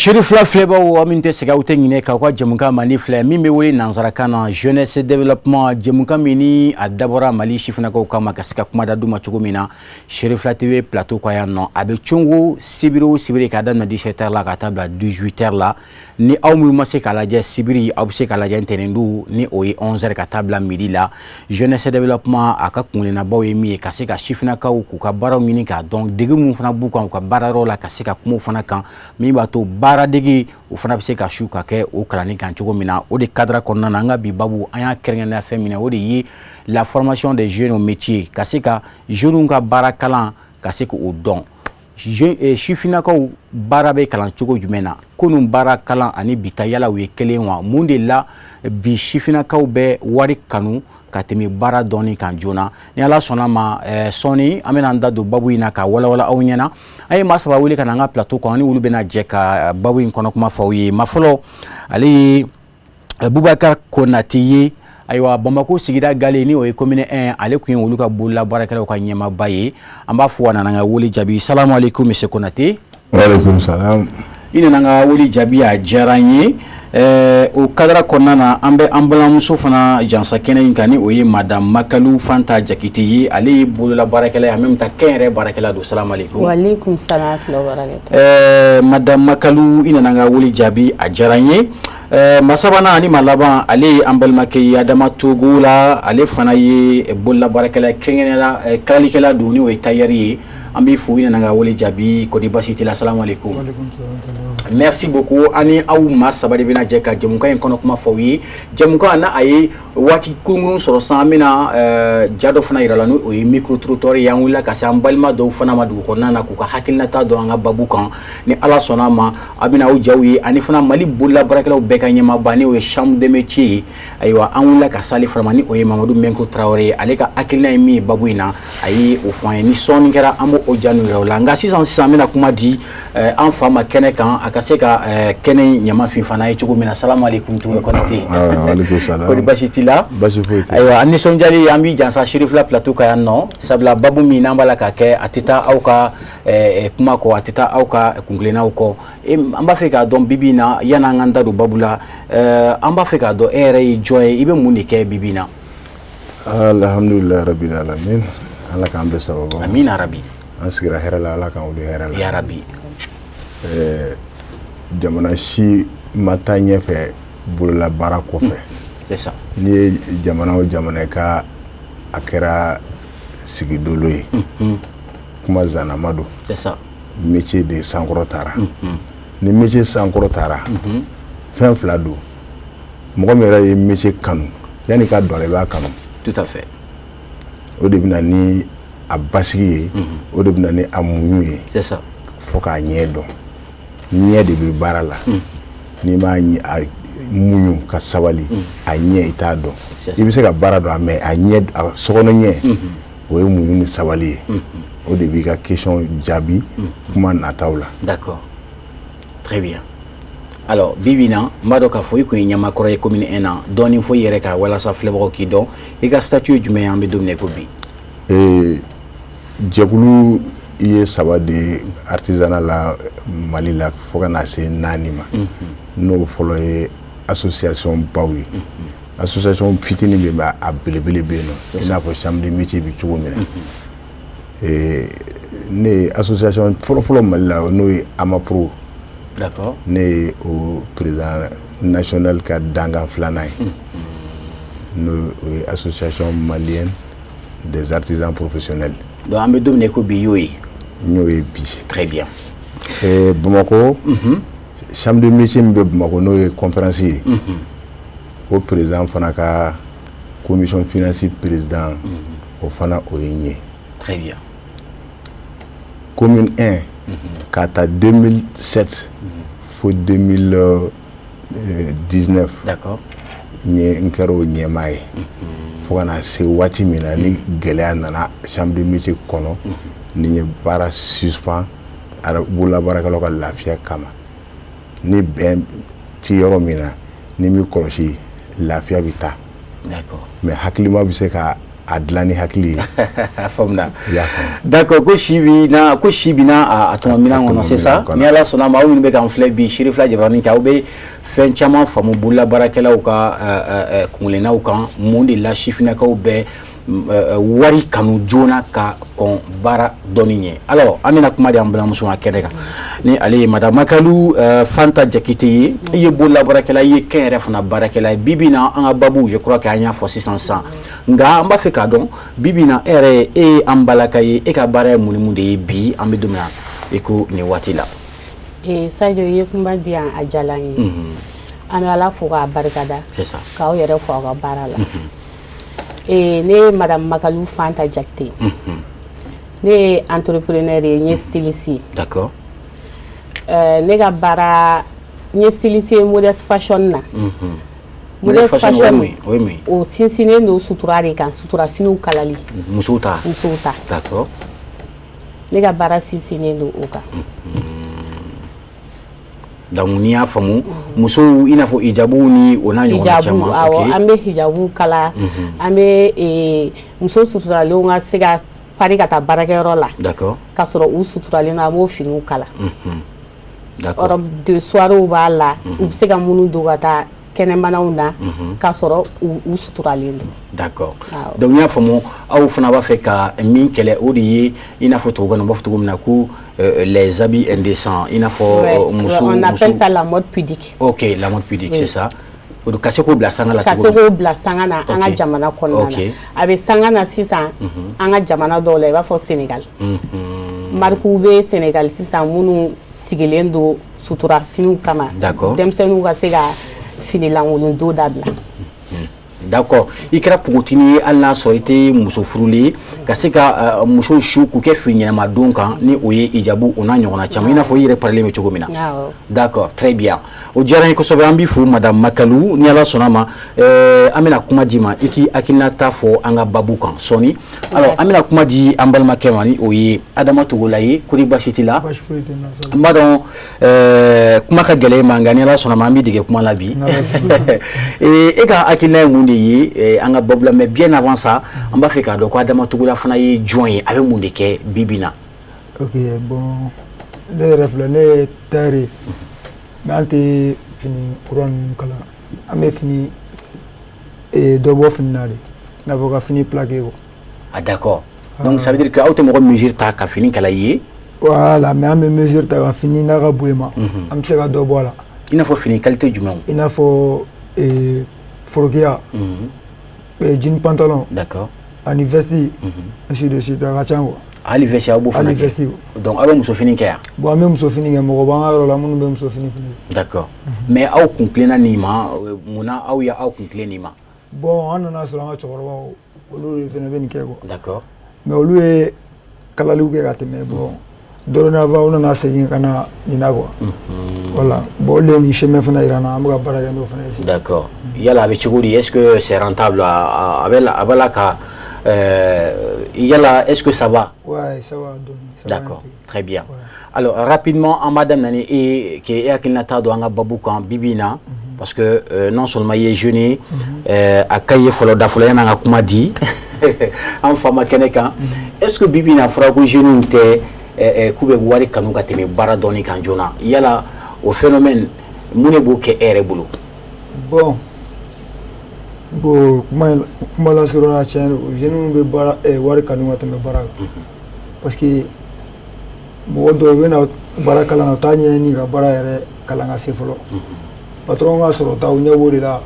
Chérif la fleba ou aminte sega utengine ka kwa jamuka mani fle mi me woli nanzaraka na jeunesse développement jamuka mini a dabora mali shifuna ko kama kasika kuma da duma chugumina Chérif la TV plateau kwa ya non abe chungu sibiri ka dan na 17h la ka table 18h la ni aw mu mase kala je sibiri aw se kala je tenendu ni oyi 11h ka table midi la jeunesse développement aka kunina bawe mi kasika shifuna ka ku ka baraw mini ka donc degu mu fana bu kan ka bararo la kasika kuma fana kan mi ba to baradegi o fana bese ka shu ka ke o krani kan chogo mina o de cadre konna nga bi babu anya kerengena femina o de yi la formation des jeunes au métier kasika jeune ka barakalan kasika o don shifina ko barabe kalan chogo jumena kunun barakalan ani bitayala we kelenwa munde la bi shifina ka be wari kanu katemi bara doni kan jona ni ala sona ma soni amena nda do babu ina ka wala awnyana ay masaba wuli kana nga plateau ko ani wulu bena jeka babu in kono kuma fawi mafolo ali Boubacar Konatiye aywa Bamako sigida gale ni o commune 1 ale ku wulu ka bulla barakala ko nyema baye amba fuwana nga wuli jabi assalamu alaikum monsieur Konate wa alaikum salam ina nga wuli jabi a jaranye o kadra konana ambe ambulamuso fana jansa kenen kani oye madame Makalu Fanta Jakiti ali bulula barakala en même temps kere barakala do assalamu alaikum wa alaikum salam wa barakatuh madame Makalu ina nga wuli jabi a jaranye masabana ani malaba ali ambalmake adama togula ali fana ye bulla barakala kengenela kalikela duni o tayari ambi fu ina nga wuli jabi ko di basiti la assalamu alaikum wa alaikum salam merci beaucoup ani aw masaba de bina jeka jamuka en kono kuma fawi jamuka na ay wati kungurun soro samina jado fana iralanu o micro trottoir ya wula ka sambalma do fana madu ko nana ku ka hakilna ta do nga babu kan ni ala sonama abina o jawi ani fana mali bulla barakala beka nyama bani o chambre de métier aywa an wula ka sali framani o Mamadou Menko Traoré aleka akilna mi babu ina ay o fon ni soni kera amo o janu rawla nga 600 mina kuma di en fama kene kan akaseka kene nyama fi fana e chugo mina assalamu alaikum tu konati wa alaikum salam ko di basitila basifoti aywa anni sonjali yambi jansa Chérif la plateau ka no sabla babu mi nambala ka ke atita auka kuma ko atita auka kunglena ko amba fe ka don bibina yana nganda do babula amba fe ka do ere joy ibe munike bibina alhamdulillah rabbil alamin ala kan be sababa amin arabi askira herala ala kan ulu herala ya rabbi jamana si matanye fe bulala barako fe c'est ça ni jamana o jamana ka akera sigidolo yi kuma zanamado c'est ça métier de sankorotara ni métier sankorotara fen fila do mɔgɔ min yɛrɛ ye métier kanu yani ka dɔn i b'a kanu tout à fait o de bɛna ni a basigi ye o de bɛna ni a muɲu ye c'est ça fo k'a ɲɛ dɔn ɲɛ de bɛ baara la n'i m'a muɲu ka sabali a ɲɛ i t'a dɔn i bɛ se ka baara dɔn mais a ɲɛ a sokɔnɔ ɲɛ o ye muɲu ni sabali ye o de b'i ka question jaabi kuma nataw la d'accord très bien alors bibina mbado ka foyi ko nyama koro e commune 1 an doni fo yere ka wala sa flebro ki don e ka statut jume ambe domine ko bi jekulu ye saba de artisanat la Mali la fo kana se nanima no folo ye association bawi association fitini be a belebele be no ina fo chambre de métier bi chugo mina ne association folo Mali la no ye Amapro. D'accord. Né au président national ka danga flanay. Nous association malienne des artisans professionnels. Donc ambe domine ko bi yoy. Ñoy bi. Très bien. Bamako. Chambre de métier de Bamako no conférencier. Au président fana ka commission financière président au fana oyé. Très bien. Commune 1 kata 2007 faut 2019 d'accord ni nkero nyemaye fo kana se wati mina ni gele nana chambre de métier kono ni bara suspend ara bula baraka lokal lafia kama ni ben ti yoro mina ni mi kolosi lafia bita d'accord mais haklima bi se ka a dilan ni hakili ye. Faamuya. D'accord, ko si bi na a tɔnɔ minan kɔnɔ c'est ça. Ni Ala sɔnna ma aw minnu bɛ k'an filɛ bi Chérif la Jabaranin kɛ aw bɛ fɛn caman faamu bololabaarakɛlaw ka kungilennaw kan mun de la sifinnakaw bɛ wari kanu joona ka kɔn baara dɔɔni ɲɛ. Alors an bɛna kuma di an balimamuso ma kɛnɛ kan ni ale ye Madame Makalu Fanta Jakite ye i ye bololabaarakɛla i ye kɛnyɛrɛ fana baarakɛla ye bi bi na an ka babu je crois que an y'a fɔ sisan nka an b'a fɛ k'a dɔn bi bi na e yɛrɛ e ye an balaka ye e ka baara ye mun ni mun de ye bi an bɛ don min na i ko nin waati la. Sadio i ye kuma di yan a diyala n ye an bɛ Ala fo k'a barikada k'aw yɛrɛ fo aw ka baara la. Ne ye Madame Makalu Fanta Jakite ne ye entrepreneur ye n ye styliste ye. D'accord. Ne ka baara n ye styliste ye modeste fashion na. Modeste fashion o sinsinnen don sutura de kan sutura finiw kalali. Musow ta. D'accord. Ne ka baara sinsinnen don o kan. Donc n'i y'a faamu musow i n'a fɔ hijabu ni o n'a ɲɔgɔnna caman. Awɔ an bɛ hijabu kala an bɛ muso suturalenw ka se ka pari ka taa baarakɛyɔrɔ la. D'accord. K'a sɔrɔ u suturalen don an b'o finiw kala. D'accord. Robe de soirée b'a la u bɛ se ka minnu don ka taa kɛnɛmanaw na k'a sɔrɔ u suturalen don. D'accord. Donc n'i y'a faamu aw fana b'a fɛ ka min kɛlɛ o de ye i n'a fɔ tubabukan na u b'a fɔ cogo min na ko les habits indécents i n'a fɔ muso. On appelle ça la mode pudique. Ok, la mode pudique c'est ça. O don ka se k'o bila sanga la cogo min. Ka se k'o bila sanga na an ka jamana kɔnɔna na. A bɛ sanga na sisan an ka jamana dɔw la i b'a fɔ Sénégal. Marikuw bɛ Sénégal sisan minnu sigilen don sutura finiw kama. D'accord. Denmisɛnninw ka se ka fini lankolon don dabila. D'accord. I kɛra pogotini ye hali n'a sɔrɔ i tɛ muso furulen ye ka se ka muso su k'u kɛ fini ɲɛnama don kan ni o ye hijabu o n'a ɲɔgɔnna caman i n'a fɔ i yɛrɛ parelen bɛ cogo min na. D'accord, très bien. O diyara n ye kosɛbɛ an b'i fo Madame Makalu ni Ala sɔnna ma an bɛna kuma di ma i k'i hakilinata fɔ an ka babu kan sɔɔni. Alors an bɛna kuma di an balimakɛ ma ni o ye Adama Togola ye kori baasi t'i la. Baasi foyi tɛ n na. N b'a dɔn kuma ka gɛlɛn ma nka ni Ala sɔnna ma an b'i dege kuma la bi. E ka hakilina ye mun de ye an ka babu la mais bien avant ça an b'a fɛ k'a dɔn ko Adama Togola fana ye jɔn ye a bɛ mun de kɛ bi bi na. Ok bon ne yɛrɛ filɛ ne ye tailleur ye mais an tɛ fini kura ninnu kala an bɛ fini dɔ bɔ fini na de i n'a fɔ ka fini plaqué quoi. Ah d'accord. Donc ça veut dire que aw tɛ mɔgɔ mesure ta ka fini kala i ye. Voilà mais an bɛ mesure ta ka fini n'a ka bon i ma an bɛ se ka dɔ bɔ a la. I n'a fɔ fini qualité jumɛnw. I n'a fɔ forokiya jean pantalon. D'accord. Ani vesti ainsi de suite a ka ca quoi. Hali vesti aw b'o fana kɛ. Donc aw bɛ muso fini kɛ yan. Bon an bɛ muso fini kɛ mɔgɔ b'an ka yɔrɔ la minnu bɛ muso fini fini. D'accord. Mais aw kun tilenna nin ma munna aw ye aw kun tilen nin ma. Bon an nana sɔrɔ an ka cɛkɔrɔbaw olu de fana bɛ nin kɛ quoi. D'accord. Mais olu ye kalaliw kɛ ka tɛmɛ bon dorénavant u nana segin ka na nin na quoi. Voilà. Bon olu ye nin chemin fana yira an na an bɛ ka baara kɛ n'o fana ye. D'accord. Yala a bɛ cogo di est-ce que c'est rentable a bɛ la ka yala est-ce que ça va? Ouais, ça va donner. D'accord, très bien. Ouais. Alors rapidement en madame nani et qui hakilinata do an ka babu kan bibi na parce que non seulement il est jeune a kaye folo da folo yana ka kuma di en fama kene kan est-ce que bibi na fura ko jeune tɛ kube wari kanu ka tɛmɛ baara dɔɔni kan joona yala o phénomène mun de b'o kɛ e yɛrɛ bolo? Bon kuma la sɔrɔ tiɲɛ don jeunes bɛ baara wari kanu ka tɛmɛ baara kan parce que mɔgɔ dɔw bɛ na baara kalan na u t'a ɲɛɲini ka baara yɛrɛ kalan ka se fɔlɔ patron ka sɔrɔ ta u ɲɛ b'o de la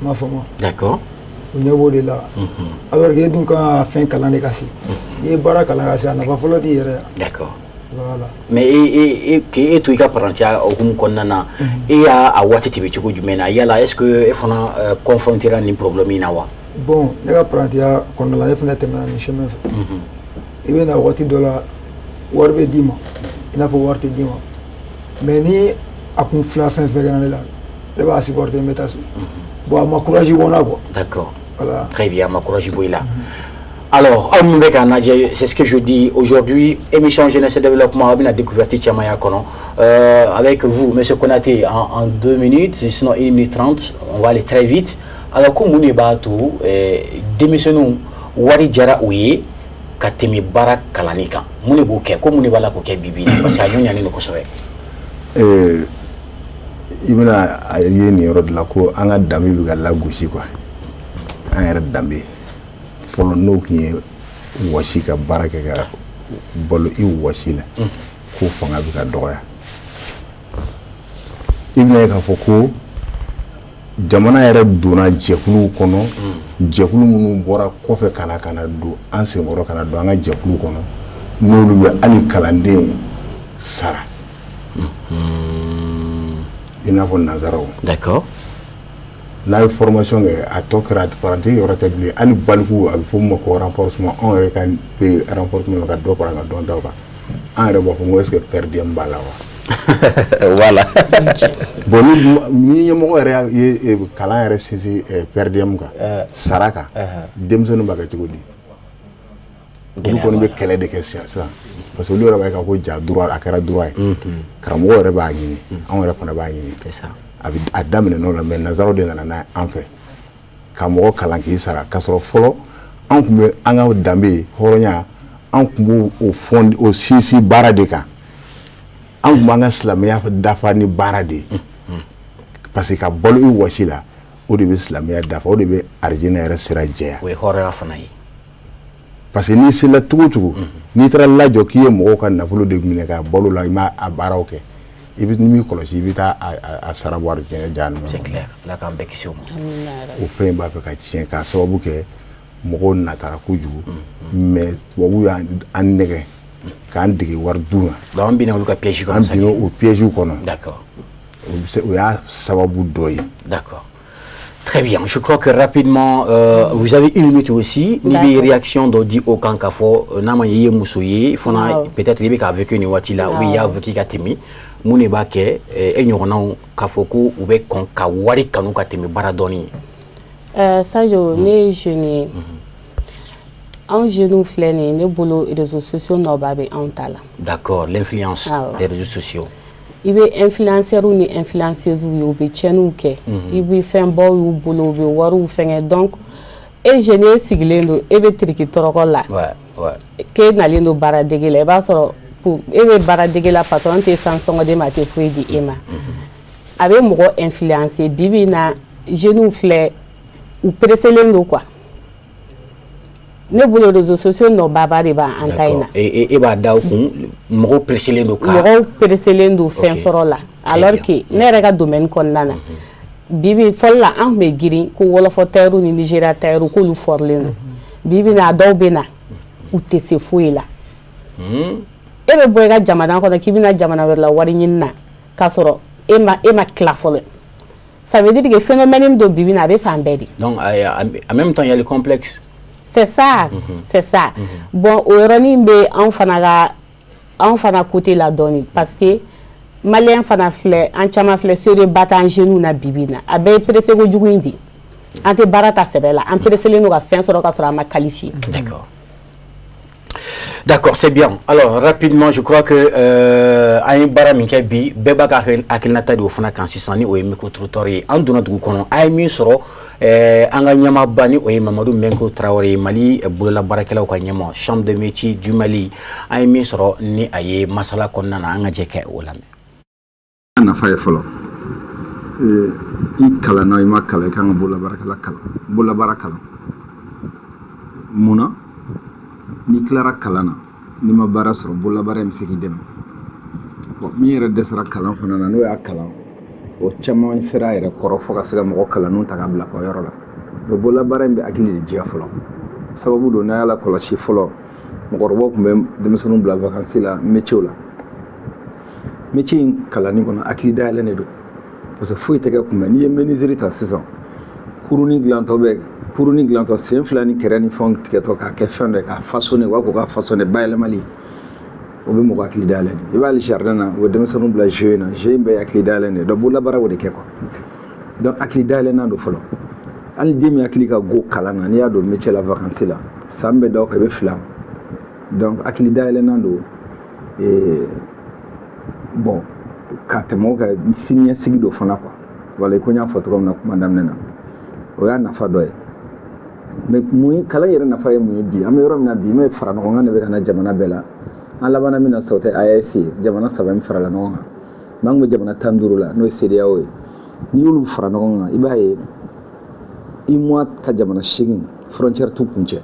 m'a faamu. D'accord. U ɲɛ b'o de la alors que e dun kan ka fɛn kalan de ka se n'i ye baara kalan ka se a nafa fɔlɔ t'i yɛrɛ. D'accord. Voilà. Mais e to i ka parantiya hukumu kɔnɔna na e y'a waati tɛmɛ cogo jumɛn na yala est-ce que e fana confrontera nin problème in na wa? Bon ne ka parantiya kɔnɔna la ne fana tɛmɛna nin chemin fɛ i bɛ na waati dɔ la wari bɛ d'i ma i n'a fɔ wari tɛ d'i ma mais ni a kun fila fɛn fɛn kɛra ne la ne b'a supporter n bɛ taa so bon a ma courage bɔ n na quoi. D'accord. Voilà. Très bien, ma courage bɔ i la. Alors, c'est ce que je dis aujourd'hui, émission Jeunesse et Développement, on a découvert Tiamaya Kono. Avec vous, M. Konaté, en 2 minutes, sinon 1 minute 30, on va aller très vite. Alors, comme on est battu, démissionnons wari jara u ye ka tɛmɛ baara kalanni kan mun de b'o kɛ ko mun de b'a la k'o kɛ bibi in na parce que a ɲɔɲalen don kosɛbɛ. I bɛna a ye nin yɔrɔ de la ko an ka danbe bɛ ka lagosi quoi an yɛrɛ danbe fɔlɔ n'o tun ye wɔsi ka baara kɛ ka balo i wɔsi la ko fanga bɛ ka dɔgɔya i bɛna ye k'a fɔ ko jamana yɛrɛ donna jɛkuluw kɔnɔ jɛkulu minnu bɔra kɔfɛ ka na don an senkɔrɔ ka na don an ka jɛkulu kɔnɔ n'olu bɛ hali kalanden sara i n'a fɔ nanzaraw. D'accord. N'a ye formation kɛ a tɔ kɛra parenthèse yɔrɔ tɛ bilen hali baliku a bɛ fɔ min ma ko renforcement anw yɛrɛ ka pe renforcement ka dɔ fara an ka dɔntaw kan an yɛrɛ b'a fɔ ko est-ce que per diem b'a la wa. Voilà. Bon ni ɲɛmɔgɔ yɛrɛ ye kalan yɛrɛ sinsin per diem kan sara kan denmisɛnninw b'a kɛ cogo di olu kɔni bɛ kɛlɛ de kɛ sisan parce que olu yɛrɛ b'a kɛ ko ja droit a kɛra droit ye karamɔgɔ yɛrɛ b'a ɲini anw yɛrɛ fana b'a ɲini. C'est ça. A daminɛ n'o la mais nanzaraw de nana n'a an fɛ ka mɔgɔ kalan k'i sara k'a sɔrɔ fɔlɔ an tun bɛ an ka danbe hɔrɔnya an tun b'o o sinsin baara de kan an tun b'an ka silamɛya dafa ni baara de ye parce que ka balo i wɔsi la o de bɛ silamɛya dafa o de bɛ arijinɛ yɛrɛ sira jɛya. O ye hɔrɔnya fana ye. parce que n'i sela cogo o cogo n'i taara lajɔ k'i ye mɔgɔw ka nafolo de minɛ ka balo la i ma a baaraw kɛ i bɛ n'i kɔlɔsi i bɛ taa a sara bɔ arijinɛ jahanama. C'est clair. Ala k'an bɛɛ kisi o ma. O fɛn b'a fɛ ka tiɲɛ k'a sababu kɛ mɔgɔw natara kojugu mais tubabuw y'an nɛgɛ k'an dege wari dun na. Donc an binna olu ka piège kɔnɔ. An binna o piège kɔnɔ. D'accord. O y'a sababu dɔ ye. D'accord. Très bien. Je crois que rapidement, vous avez une minute aussi. Ni réaction dɔ di o kan k'a fɔ n'a ma ye i ye muso ye fana peut-être i bɛ k'a vécu nin waati la ou bien i y'a vécu ka tɛmɛ mun de b'a kɛ e ɲɔgɔnnaw k'a fɔ ko u bɛ kɔn ka wari kanu ka tɛmɛ baara dɔɔni ye. Sadio ne ye jeune ye anw jeunes filɛ nin ye ne bolo réseaux sociaux nɔba bɛ anw ta la. D'accord, l'influence des réseaux sociaux. I bɛ influenceurs ni influenceuses ye u bɛ tiɲɛniw kɛ i bɛ fɛnbaw y'u bolo u bɛ wariw fɛngɛ donc e jeune ye sigilen don e bɛ tiriki tɔrɔkɔ la k'e nalen don baaradege la i b'a sɔrɔ e bɛ baaradege la patron tɛ san sɔngɔ d'e ma a tɛ foyi di e ma a bɛ mɔgɔ influencer bibi in na jeunes filɛ u presselen don quoi ne bolo réseaux sociaux nɔbaba de b'an ta in na. E b'a da o kun mɔgɔw presselen don ka. Mɔgɔw presselen don fɛn sɔrɔ la alors que ne yɛrɛ ka domaine kɔnɔna na bibi fɔlɔ la an tun bɛ girin ko wɔlɔfɔ tailleur ni Nigéria tailleur k'olu fɔrilen don bibi na a dɔw bɛ na u tɛ se foyi la. E bɛ bɔ i ka jamana kɔnɔ k'i bɛna jamana wɛrɛ la wari ɲini na k'a sɔrɔ e ma tila fɔlɔ. Ça veut dire que phénomène dɔ bibi na a bɛ fan bɛɛ de. Donc en même temps il y a le complexe. C'est ça, c'est ça. Bon, au yɔrɔnin bɛ anw fana côté la dɔɔni parce que malien fana filɛ an caman filɛ sérieux ba t'an jeunes na bibi na a bɛɛ ye pressé kojugu in de an tɛ baara ta sɛbɛ la an presselen don ka fɛn sɔrɔ ka sɔrɔ an ma qualifié. D'accord. D'accord, c'est bien. Alors, rapidement, je crois que an ye baara min kɛ bi bɛɛ b'a ka hakilinata de o fana kan sisan ni o ye micro-trottoir ye an donna dugu kɔnɔ a ye min sɔrɔ an ka ɲɛmaaba ni o ye Mamadu Mbengue Traoré Mali bololabaarakɛlaw ka ɲɛma chambre de métier du Mali an ye min sɔrɔ ni a ye masala kɔnɔna na an ka jɛ kɛ o lamɛn. Nafa ye fɔlɔ i kalanna i ma kalan i kan ka bololabaara kalan mun na n'i tilara kalan na n'i ma baara sɔrɔ bololabaara in bɛ se k'i dɛmɛ bon min yɛrɛ dɛsɛra kalan fana na n'o y'a kalan o caman sera a yɛrɛ kɔrɔ fo ka se ka mɔgɔ kalanninw ta k'a bila o yɔrɔ la mais bololabaara in bɛ hakili de diya fɔlɔ sababu don n'a y'a lakɔlɔsi fɔlɔ mɔgɔkɔrɔbaw tun bɛ denmisɛnninw bila vacances la métier la métier in kalanni kɔnɔ hakili dayɛlɛn de don parce que foyi tɛ kɛ kunbɛn n'i ye menuiserie ta sisan kurunin dilantɔ sen fila ni kɛrɛ ni fɛnw tigɛtɔ k'a kɛ fɛn dɔ ye k'a façonner u b'a fɔ k'a façonner bayɛlɛmali o bɛ mɔgɔ hakili dayɛlɛn de i b'ale jardin na u bɛ denmisɛnninw bila jeu in na jeu in bɛɛ ye hakili dayɛlɛn de donc bololabaara o de kɛ quoi donc hakili dayɛlɛnna don fɔlɔ hali den min hakili ka go kalan na n'i y'a don métier la vacances la san bɛ da o kan i bɛ fila donc hakili dayɛlɛnna don bon ka tɛmɛ o kan siniɲɛsigi dɔ fana quoi wala i ko n y'a fɔ cogo min na kuma daminɛ na o y'a nafa dɔ ye mais mun kalan yɛrɛ nafa ye mun ye bi an bɛ yɔrɔ min na bi n bɛ fara ɲɔgɔn kan de bɛ ka na jamana bɛɛ la an labanna min na sa o tɛ AES jamana 3 min farala ɲɔgɔn kan mais an kun bɛ jamana 15 la n'o ye CEDEAO ye n'i y'olu fara ɲɔgɔn kan i b'a ye IMOA ka jamana 8 frontière t'u kun cɛ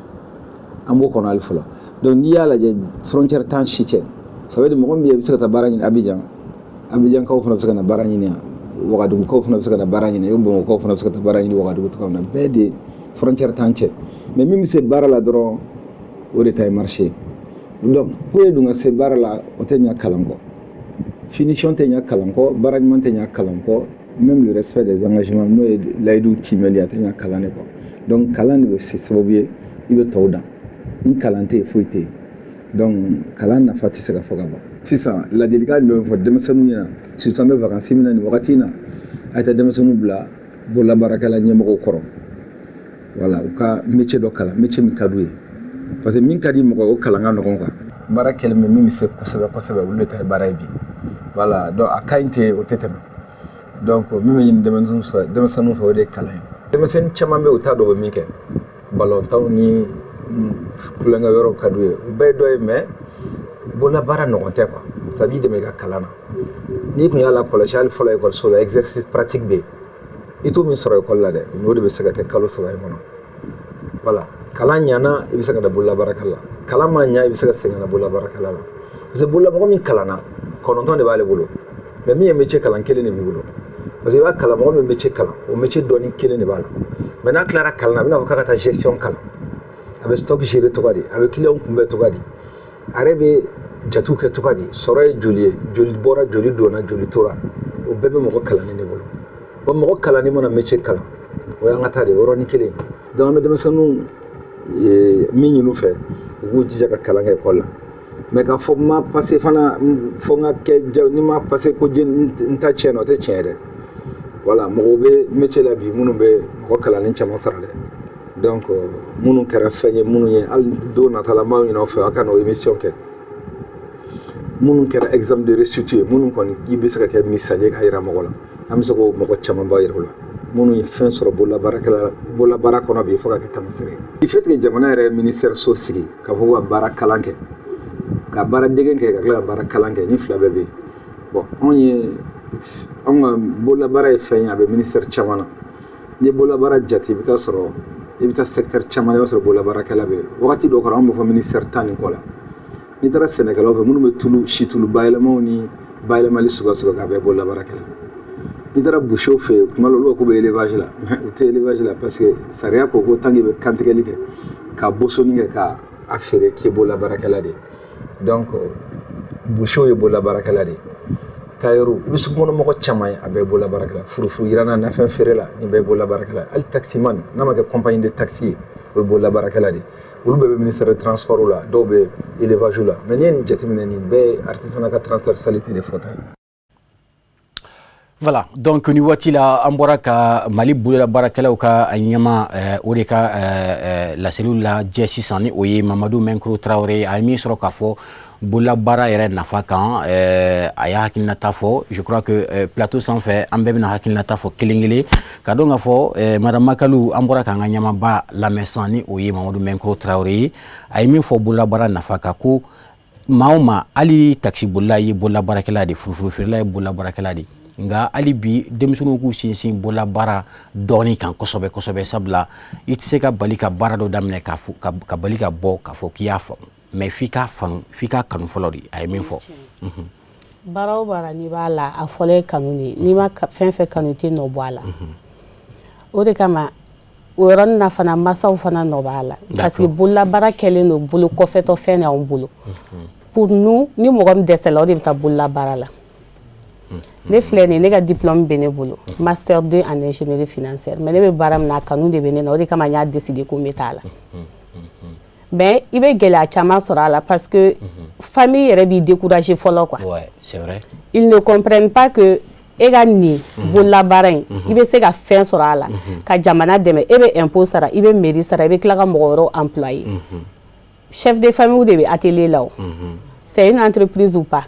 an b'o kɔnɔ hali fɔlɔ donc n'i y'a lajɛ frontière t'an si cɛ ça veut dire mɔgɔ min bɛ yen i bɛ se ka taa baara ɲini Abidjan-kaw fana bɛ se ka na baara ɲini yan Ouagadougou-kaw fana bɛ se ka na baara ɲini Bamakɔ-kaw fana bɛ se ka taa baara ɲini Ouagadougou-kaw na bɛɛ de frontière t'an cɛ mais min bɛ se baara la dɔrɔn o de ta ye marché donc pour dun ka se baara la o tɛ ɲɛ kalan kɔ finition tɛ ɲɛ kalan kɔ baara ɲuman tɛ ɲɛ kalan kɔ même le respect des engagements n'o ye layidu timɛli a tɛ ɲɛ kalan de kɔ donc kalan de bɛ se sababu ye i bɛ tɔw dan ni kalan tɛ yen foyi tɛ yen donc kalan nafa tɛ se ka fɔ ka ban sisan ladilikan jumɛn bɛ fɔ denmisɛnninw ɲɛna surtout an bɛ vacances min na nin wagati in na a ye taa denmisɛnninw bila bololabaarakɛla ɲɛmɔgɔw kɔrɔ voilà u ka métier dɔ kalan métier min ka d'u ye parce que min ka di mɔgɔ ye o kalan ka nɔgɔn quoi baara kɛlen bɛ min bɛ se kosɛbɛ kosɛbɛ olu de ta ye baara ye bi voilà donc a ka ɲi tɛ o tɛ tɛmɛ donc min bɛ ɲini denmisɛnninw fɛ o de ye kalan ye denmisɛnnin caman bɛ yen u t'a dɔn u bɛ min kɛ balontanw ni kulonkɛ yɔrɔw ka d'u ye u bɛɛ ye dɔ ye mais bololabaara ɲɔgɔn tɛ quoi ça b'i dɛmɛ i ka kalan na n'i kun y'a lakɔlɔsi hali fɔlɔ ekɔliso la exercice pratique bɛ yen i t'o min sɔrɔ ekɔli la dɛ o de bɛ se ka kɛ kalo 3 in kɔnɔ voilà kalan ɲana i bɛ se ka na bololabaarakɛla la kalan ma ɲa i bɛ se ka segin ka na bololabaarakɛla la parce que mɔgɔ min kalanna 9 de b'ale bolo mais min ye métier kalan 1 de b'i bolo parce que i b'a kalan mɔgɔ min métier kalan o métier dɔɔni 1 de b'a la mais n'a tilara kalan na a bɛna fɔ k'a ka taa gestion kalan a bɛ stock gérer cogoya di a bɛ client kunbɛn cogoya di a yɛrɛ bɛ jatiw kɛ cogoya di sɔrɔ ye joli ye joli bɔra joli donna joli tora o bɛɛ bɛ mɔgɔ kalanni de bolo bon mɔgɔ kalanni mana métier kalan o y'an ka taa de yɔrɔnin kelen donc an bɛ denmisɛnninw min ɲini u fɛ u k'u jija ka kalan kɛ ekɔli la mais k'a fɔ ma passé fana fɔ n ka kɛ ni ma passé ko n ta tiɲɛ na o tɛ tiɲɛ ye dɛ voilà mɔgɔw bɛ métier la bi minnu bɛ mɔgɔ kalanni caman sara dɛ donc minnu kɛra fɛn ye minnu ye hali don natala n b'aw ɲini aw fɛ aw ka na o émission kɛ minnu kɛra exemple de réussite ye minnu kɔni i bɛ se ka kɛ misali ye ka yira mɔgɔ la an bɛ se k'o mɔgɔ caman ba yira o la minnu ye fɛn sɔrɔ bololabaara kɔnɔ bi fo ka kɛ tamasire ye il fait que jamana yɛrɛ ministère so sigi ka fɔ ka baara kalan kɛ ka baara dege kɛ ka tila ka baara kalan kɛ ni fila bɛɛ bɛ yen bon anw ka bololabaara ye fɛn ye a bɛ ministère caman na n'i ye bololabaara jate i bɛ taa sɔrɔ i bɛ taa secteur caman na i b'a sɔrɔ bololabaarakɛla bɛ yen wagati dɔ kɔnɔ an bɛ fɔ ministère 10 ni kɔ la n'i taara sɛnɛkɛlaw fɛ minnu bɛ tulu situlu bayɛlɛmaw ni bayɛlɛmali suguya k'a bɛɛ bololabaarakɛla n'i taara boucher fɛ yen kuma dɔ olu ko bɛ élevage la u tɛ élevage la parce que sariya ko tant que i bɛ kantigɛli kɛ ka bosonni kɛ ka a feere k'i ye bololabaarakɛla de ye donc boucher ye bololabaarakɛla de ye tailleur i bɛ sokɔnɔmɔgɔ caman ye a bɛɛ ye bololabaarakɛla furufuru jiranna nafɛn feere la nin bɛɛ ye bololabaarakɛla hali taximan n'a ma kɛ compagnie de taxi ye o ye bololabaarakɛla de ye olu bɛɛ bɛ ministère de transport la dɔw bɛ élevage la mais n'i ye nin jateminɛ nin bɛɛ ye artisanat ka transversalité de fɔta ye. Voilà, donc ni waati la an bɔra ka Mali bololabaarakɛlaw ka ɲɛma o de ka laseliw lajɛ sisan ni o ye Mamadou Menkuru Traoré a ye min sɔrɔ k'a fɔ bololabaara yɛrɛ nafa kan a y'a hakilinata fɔ je crois que plateau sanfɛ an bɛɛ bɛna hakilinata fɔ kelen kelen ka dɔn k'a fɔ madame Makalu an bɔra k'an ka ɲɛmaba lamɛn sisan ni o ye Mamadou Menkuru Traoré ye a ye min fɔ bololabaara nafa kan ko maa o maa hali taxibolila ye bololabaarakɛla de furufurufeerela ye bololabaarakɛla de nga hali bi denmisɛnninw k'u sinsin bololabaara dɔɔni kan kosɛbɛ kosɛbɛ sabula i tɛ se ka bali ka baara dɔ daminɛ ka bali ka bɔ k'a fɔ k'i y'a faamu mais f'i k'a kanu fɔlɔ de a ye min fɔ. baara o baara n'i b'a la a fɔlɔ ye kanu de n'i ma fɛn fɛn kanu i tɛ nɔ bɔ a la o de kama o yɔrɔnin na fana masaw fana nɔ b'a la parce que bololabaara kɛlen don bolo kɔfɛtɔ fɛn de y'anw bolo pour nous ni mɔgɔ min dɛsɛla o de bɛ taa bololabaara la. Ne filɛ nin ne ka diplôme bɛ ne bolo master 2 en ingénierie financière mais ne bɛ baara min na kanu de bɛ ne na o de kama n y'a décidé ko n bɛ taa la mais i bɛ gɛlɛya caman sɔrɔ a la parce que famille yɛrɛ b'i décourager fɔlɔ quoi. Ouais, c'est vrai. Ils ne comprennent pas que e ka nin bololabaara in i bɛ se ka fɛn sɔrɔ a la ka jamana dɛmɛ e bɛ impôt sara i bɛ mairie sara i bɛ tila ka mɔgɔ wɛrɛw employer chef de famille de bɛ atelier la o c'est une entreprise ou pas.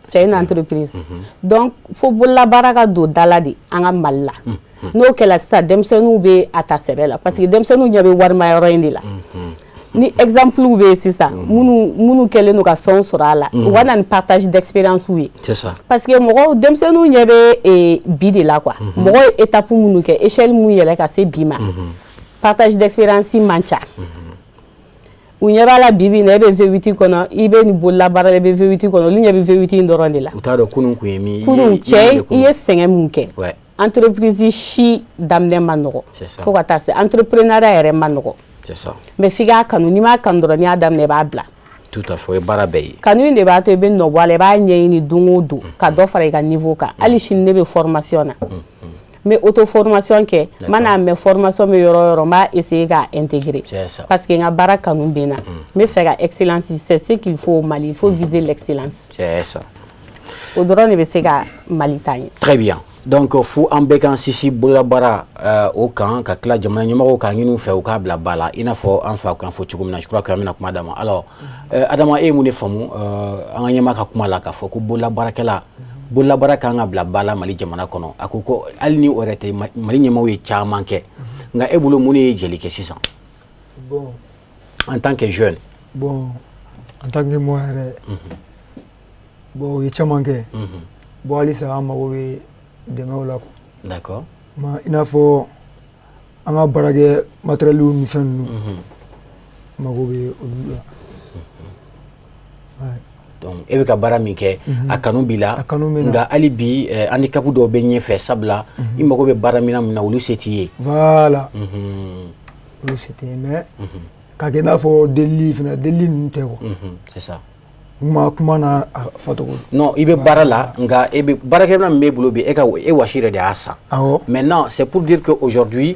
C'est une entreprise. Donc, faut bololabaara ka don dala de an ka Mali la. n'o kɛla sisan denmisɛnninw bɛ a ta sɛbɛ la parce que denmisɛnninw ɲɛ bɛ warimayɔrɔ in de la ni exemple bɛ yen sisan minnu kɛlen don ka fɛnw sɔrɔ a la u ka na ni partage d'expérience ye parce que mɔgɔw denmisɛnninw ɲɛ bɛ bi de la quoi mɔgɔw ye étape minnu kɛ échelle mun yɛlɛ ka se bi ma partage d'expérience man ca u ɲɛ b'a la bi na e bɛ V8 kɔnɔ i bɛ nin bololabaara la i bɛ V8 kɔnɔ olu ɲɛ bɛ V8 in dɔrɔn de la u t'a dɔn kunun kun ye min ye kunun cɛ i ye sɛgɛn mun kɛ entreprise si daminɛ man nɔgɔ fo ka taa se entrepreneuriat yɛrɛ man nɔgɔ mais f'i k'a kanu n'i m'a kanu dɔrɔn n'i y'a daminɛ i b'a bila tout à fait o ye baara bɛɛ ye kanu in de b'a to i bɛ nɔ bɔ a la i b'a ɲɛɲini don o don ka dɔ fara i ka niveau kan hali sini ne bɛ formation na mais auto formation kɛ mana mɛ formation bɛ yɔrɔ o yɔrɔ n b'a essayer k'a intégrer parce que n ka baara kanu bɛ n na n bɛ fɛ ka excellence c'est ce qu'il faut au Mali il faut viser l'excellence c'est ça o dɔrɔn de bɛ se ka Mali taa ɲɛ très bien donc fo an bɛɛ k'an sisi bololabaara o kan ka tila jamana ɲɛmɔgɔw k'a ɲini u fɛ u k'a bila ba la i n'a fɔ an fa kan fɔ cogo min na je crois que an bɛna kuma d'a ma alors Adama e ye mun de faamu an ka ɲɛmaa ka kuma la k'a fɔ ko bololabaarakɛla bololabaara kan ka bila ba la Mali jamana kɔnɔ a ko ko hali ni o yɛrɛ tɛ Mali ɲɛmɔgɔw ye caman kɛ nka e bolo mun de ye jeli kɛ sisan bon en tant que jeune bon en tant que moi yɛrɛ bon o ye caman kɛ bon halisa an mago bɛ dɛmɛw la quoi d'accord i n'a fɔ an ka baarakɛ matériel ni fɛn ninnu mago bɛ olu la donc e bɛ ka baara min kɛ a kanu b'i la nka hali bi handicap dɔw bɛ ɲɛfɛ sabula i mago bɛ baara min na olu se t'i ye voilà olu se t'i ye mais k'a kɛ i n'a fɔ delili fana delili ninnu tɛ quoi c'est ça kuma na fɔ cogo non i bɛ baara la nka e bɛ baarakɛminɛn min b'e bolo bi e wasi yɛrɛ de y'a san maintenant c'est pour dire que aujourd'hui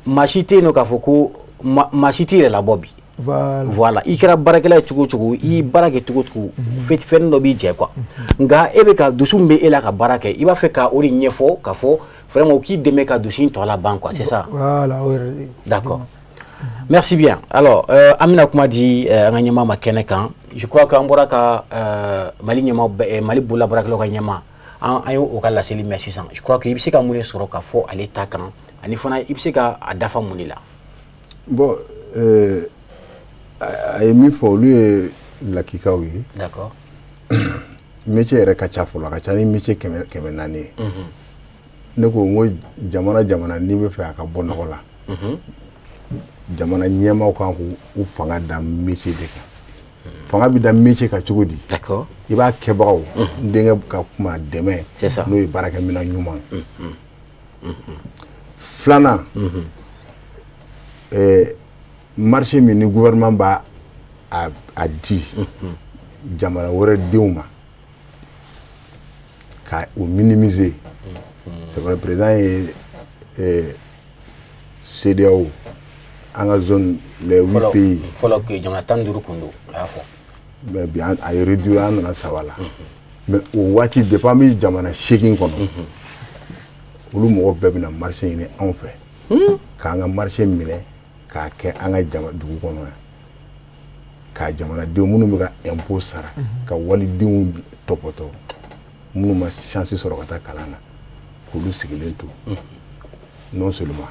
maa si tɛ yen nɔ k'a fɔ ko maa si t'i yɛrɛ labɔ bi voilà i kɛra baarakɛla ye cogo o cogo i baara kɛ cogo o cogo fɛn dɔ b'i jɛ quoi nka e bɛ ka dusu min bɛ e la ka baara kɛ i b'a fɛ ka o de ɲɛfɔ k'a fɔ vraiment o k'i dɛmɛ ka dusu in tɔ laban quoi c'est ça voilà d'accord merci bien alors an bɛna kuma di an ka ɲɛmaa ma kɛnɛ kan je crois que an bɔra ka Mali ɲɛmaa Mali bololabaarakɛlaw ka ɲɛmaa an ye o ka laseli mɛn sisan je crois que i bɛ se ka mun de sɔrɔ ka fɔ ale ta kan ani fana i bɛ se ka a dafa mun de la bon a ye min fɔ olu ye lakikaw ye d'accord métier yɛrɛ ka ca fɔlɔ a ka ca ni métier 400 ye ne ko n ko jamana n'i bɛ fɛ a ka bɔ nɔgɔ la jamana ɲɛmaaw kan k'u fanga da métier de kan fanga bɛ da métier kan cogo di d'accord i b'a kɛbagaw n denkɛ ka kuma dɛmɛ n'o ye baarakɛminɛn ɲuman filanan marché min ni gouvernement b'a a di jamana wɛrɛ denw ma ka o minimiser c'est vrai président ye CEDEAO an ka zone les 8 pays fɔlɔ que jamana 15 kun don a y'a fɔ mais bi a ye réduit an nana 3 la mais o waati depuis an bɛ jamana 8 kɔnɔ olu mɔgɔ bɛɛ bɛna marché ɲini anw fɛ k'an ka marché minɛ k'a kɛ an ka dugu kɔnɔ yan ka jamanadenw minnu bɛ ka impôt sara ka walidenw tɔpɔtɔ minnu ma chance sɔrɔ ka taa kalan na k'olu sigilen to non seulement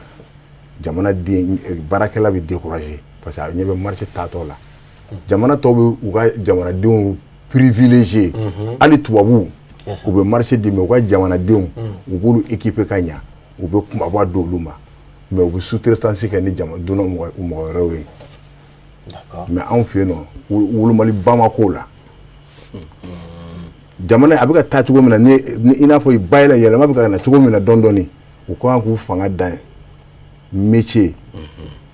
jamanaden baarakɛla bɛ décourager parce que a ɲɛ bɛ marché taatɔ la jamana tɔw bɛ u ka jamanadenw privilégié hali tubabuw u bɛ marché di mais u ka jamanadenw u b'olu équiper ka ɲa u bɛ kumaba don olu ma mais u bɛ sous-traitance kɛ ni jamanadenw mɔgɔ wɛrɛw ye mais anw fɛ yen nɔ wolomali ba ma k'o la jamana a bɛ ka taa cogo min na ni i n'a fɔ yɛlɛma bɛ ka na cogo min na dɔɔnin u kan k'u fanga dan métier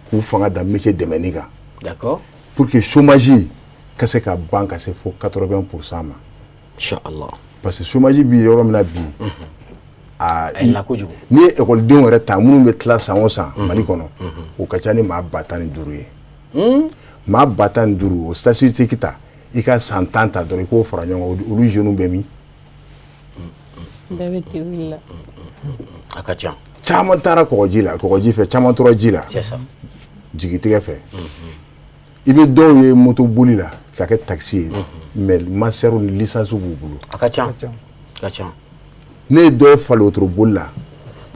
k'u fanga dan métier dɛmɛni kan d'accord pour que chômage ka se ka ban ka se fo 80% ma inchallah parce que chômage bi yɔrɔ min na bi ni ye ekɔlidenw yɛrɛ ta minnu bɛ tila san o san Mali kɔnɔ o ka ca ni maa 15,000 ye maa 15,000 o statistique ta i ka san 10 ta dɔrɔn i k'o fara ɲɔgɔn kan olu jeunes bɛ min bɛɛ bɛ te wuli la a ka ca caman taara kɔgɔji la kɔgɔji fɛ caman tora ji la jigitigɛ fɛ i bɛ dɔw ye moto boli la ka kɛ taxi ye mais master ni licence b'u bolo a ka ca ka ca ne ye dɔ ye fali wotoro boli la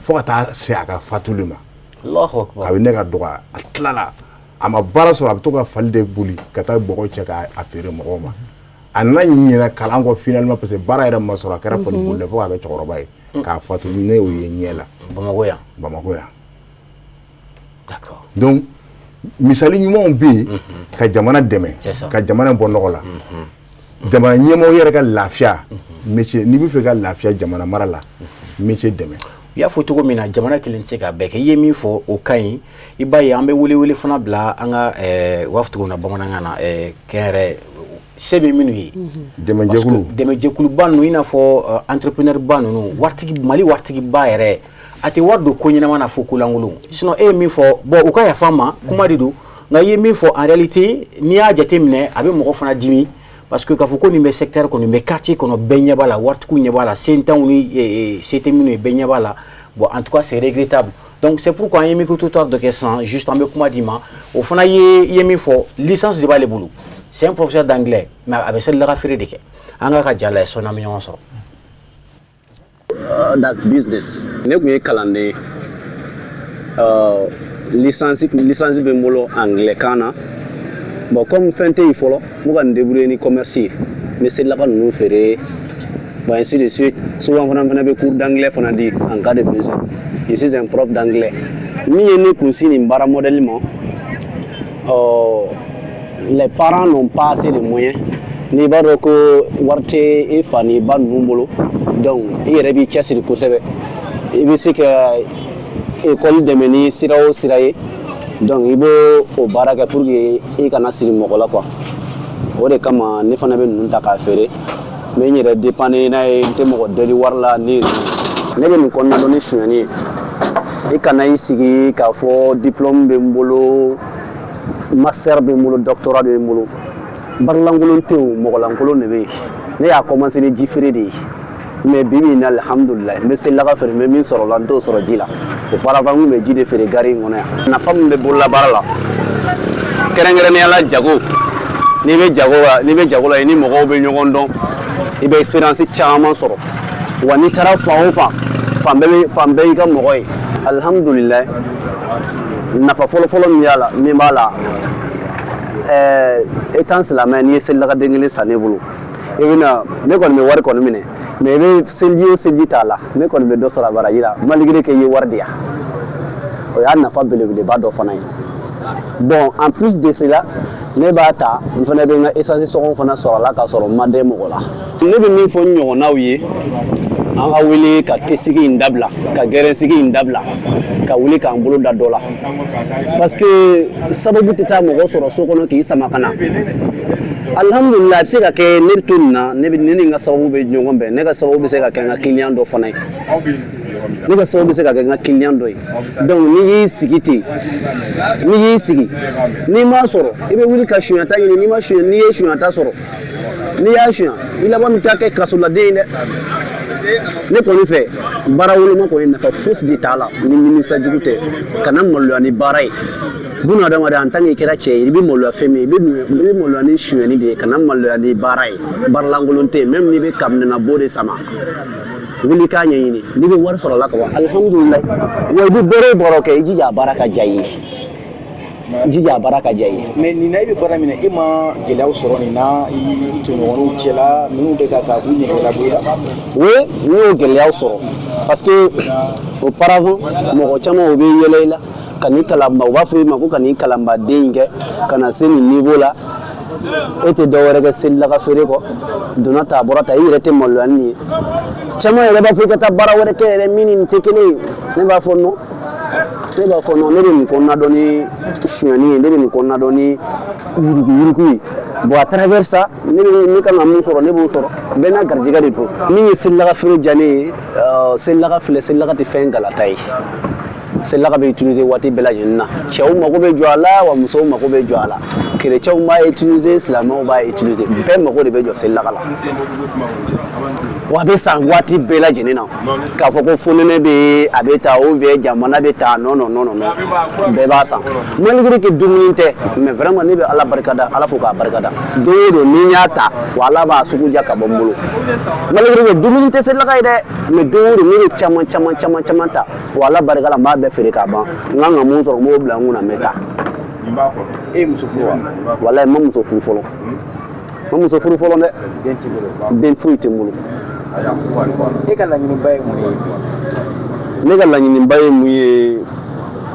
fo ka taa se a ka fatuli ma Allahu akbar a bɛ ne ka dɔgɔ a tilala a ma baara sɔrɔ a bɛ to ka fali de boli ka taa bɔgɔ cɛ k'a feere mɔgɔw ma a nana ɲinɛ kalan kɔ finalement parce que baara yɛrɛ ma sɔrɔ a kɛra fali boli fo k'a kɛ cɛkɔrɔba ye k'a fatu ne y'o ye ɲɛ la Bamako yan d'accord donc misali ɲumanw bɛ yen ka jamana dɛmɛ ka jamana bɔ nɔgɔ la jamana ɲɛmɔgɔ yɛrɛ ka lafiya métier n'i bɛ fɛ ka lafiya jamana mara la métier dɛmɛ i y'a fɔ cogo min na jamana kelen tɛ se k'a bɛɛ kɛ i ye min fɔ o ka ɲi i b'a ye an bɛ wele fana bila an ka u b'a fɔ cogo min na bamanankan na kɛnyɛrɛ se bɛ minnu ye dɛmɛjɛkuluba ninnu i n'a fɔ entrepreneur ba ninnu Mali waritigiba yɛrɛ a tɛ wari don ko ɲɛnama na fo ko lankolon sinon e ye min fɔ bon u ka yafa n ma kuma de don nka i ye min fɔ en réalité n'i y'a jateminɛ a bɛ mɔgɔ fana dimi parce que k'a fɔ ko nin bɛ secteur kɔnɔ nin bɛ quartier kɔnɔ bɛɛ ɲɛ b'a la waritigiw ɲɛ b'a la se t'anw ni se tɛ minnu ye bɛɛ ɲɛ b'a la bon en tout cas c'est regrettable donc c'est pourquoi an ye micro-trottoir dɔ kɛ sisan juste an bɛ kuma d'i ma o fana ye min fɔ licence de b'ale bolo c'est un professeur d'anglais mais a bɛ selilaga feere de kɛ an ka jala ye sɔnni an bɛ ɲɔgɔn sɔrɔ. That business ne kun ye kalanden licence bɛ n bolo anglais kan na bon comme fɛn tɛ yen fɔlɔ n bɛ ka n débrouiller ni commerce ye n bɛ selilaga ninnu feere bon ainsi de suite souvent fana bɛ cours d'anglais fana di en cas de besoin je suis un prof d'anglais min ye ne kun si nin baara modèle ma les parents n'ont pas assez de moyens n'i b'a dɔn ko wari tɛ e fa ni ba ninnu bolo donc i yɛrɛ b'i cɛsiri kosɛbɛ i bɛ se ka école dɛmɛ ni sira o sira ye donc i b'o o baara kɛ pour que i kana siri mɔgɔ la quoi o de kama ne fana bɛ ninnu ta k'a feere n bɛ n yɛrɛ dépanner n'a ye n tɛ mɔgɔ deli wari la ne bɛ nin kɔnɔna dɔn ni sonyɛni ye i kana i sigi k'a fɔ diplôme bɛ n bolo master bɛ n bolo doctorat bɛ n bolo baaralankolon tɛ yen mɔgɔ lankolon de bɛ yen ne y'a commencé ni ji feere de ye mais bi bi in na alhamdulilayi n bɛ selilaga feere n bɛ min sɔrɔ o la n t'o sɔrɔ ji la auparavant n kun bɛ ji de feere gari in kɔnɔ yan nafa min bɛ bololabaara la kɛrɛnkɛrɛnnenya la jago n'i bɛ jago la i ni mɔgɔw bɛ ɲɔgɔn dɔn i bɛ expérience caman sɔrɔ wa n'i taara fan o fan fan bɛɛ y'i ka mɔgɔ ye alhamdulilayi nafa fɔlɔfɔlɔ min b'a la étant silamɛ n'i ye selilagaden kelen san ne bolo i bɛna ne kɔni bɛ wari kɔni minɛ mais i bɛ seliji o seliji t'a la ne kɔni bɛ dɔ sɔrɔ a baraji la malgré que i ye wari di yan o y'a nafa belebeleba dɔ fana ye bon en plus de cela ne b'a ta n fana bɛ n ka essence sɔngɔ fana sɔrɔ a la k'a sɔrɔ n ma dɛn mɔgɔ la ne bɛ min fɔ n ɲɔgɔnnaw ye an ka wuli ka tesigi in dabila ka gɛrɛsigi in dabila ka wuli k'an bolo da dɔ la parce que sababu tɛ taa mɔgɔ sɔrɔ so kɔnɔ k'i sama ka na alhamdulilayi a bɛ se ka kɛ ne bɛ to nin na ne ni n ka sababu bɛ ɲɔgɔn bɛn ne ka sababu bɛ se ka kɛ n ka client dɔ fana ye ne ka sababu bɛ se ka kɛ n ka client dɔ ye donc n'i y'i sigi ten n'i m'a sɔrɔ i bɛ wuli ka suɲata ɲini n'i ye suɲata sɔrɔ n'i y'a suɲa i laban bɛ taa kɛ kasoladen ye dɛ ne kɔni fɛ baara woloma kɔni nafa fosi de t'a la ni nimisajugu tɛ kana maloya ni baara ye buna adamaden en tant que i kɛra cɛ ye i bɛ maloya fɛn min ye i bɛ maloya ni suɲɛni de ye kana maloya ni baara ye baaralankolon tɛ yen même n'i bɛ kabinɛnabo de sama wuli k'a ɲɛɲini n'i bɛ wari sɔrɔ a la ka ban alhamdulilayi wa i bɛ bɔrɔ kɛ i jija a baara ka diya i ye mais nin na i bɛ baara min na e ma gɛlɛyaw sɔrɔ nin na i tɔɲɔgɔnw cɛla minnu bɛ ka k'u ɲɛgɛnna bɔ i la oui n y'o gɛlɛyaw sɔrɔ parce que auparavant mɔgɔ caman o bɛ yɛlɛ i la ka n'i kalanba u b'a fɔ i ma ko ka n'i kalanbaden in kɛ ka na se nin niveau la e tɛ dɔ wɛrɛ kɛ selilaga feere kɔ donna ta a bɔra ta i yɛrɛ tɛ maloya ni nin ye caman yɛrɛ b'a fɔ i ka taa baara wɛrɛ kɛ yɛrɛ min ni nin tɛ kelen ye ne b'a fɔ non ne bɛ nin kɔnɔna dɔn ni suɲɛni ye ne bɛ nin kɔnɔna dɔn ni yuruguyurugu ye bon à travers ça ne kan ka mun sɔrɔ ne b'o sɔrɔ bɛɛ n'a garijɛgɛ de don min ye selilaga feere diya ne ye selilaga tɛ fɛn galata ye selilaga bɛ utiliser waati bɛɛ lajɛlen na cɛw mago bɛ jɔ a la wa musow mago bɛ jɔ a la kerecɛnw b'a utiliser silamɛw b'a utiliser bɛɛ mago de bɛ jɔ selilaga la wa bɛ san waati bɛɛ lajɛlen na k'a fɔ ko fonɛnɛ bɛ a bɛ taa ou bien jamana bɛ taa non bɛɛ b'a san malgré que dumuni tɛ mais vraiment ne bɛ ala barikada ala fo k'a barikada don o don ni n y'a ta wa ala b'a sugu diya ka bɔ n bolo malgré que dumuni tɛ se laga ye dɛ mais don o don ne bɛ caman ta wa ala barikala n b'a bɛɛ feere k'a ban n kan ka mun sɔrɔ n b'o bila n kun na n bɛ taa. E ye muso furu wa? Walayi n ma muso furu fɔlɔ. Ma muso furu fɔlɔ dɛ. Den t'i bolo? Den foyi tɛ n bolo. E ka laɲiniba ye mun ye? Ne ka laɲiniba ye mun ye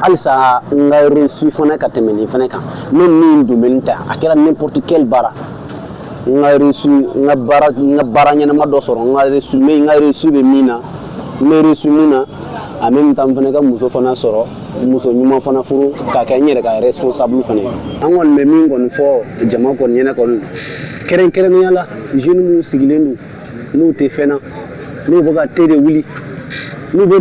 halisa n ka reçu fana ka tɛmɛ nin fana kan ne min domaine ta a kɛra n'importe quel baara n ka reçu n ka baara ɲɛnama dɔ sɔrɔ n ka reçu bɛ min na n bɛ reçu min na en même temps n fana ka muso fana sɔrɔ muso ɲuman fana furu k'a kɛ n yɛrɛ ka responsable fana ye an kɔni bɛ min kɔni fɔ jama kɔni ɲɛna kɔni kɛrɛnkɛrɛnnenya la jeunes minnu sigilen don n'u tɛ fɛn na n'u bɛ ka te de wuli n'u tɛ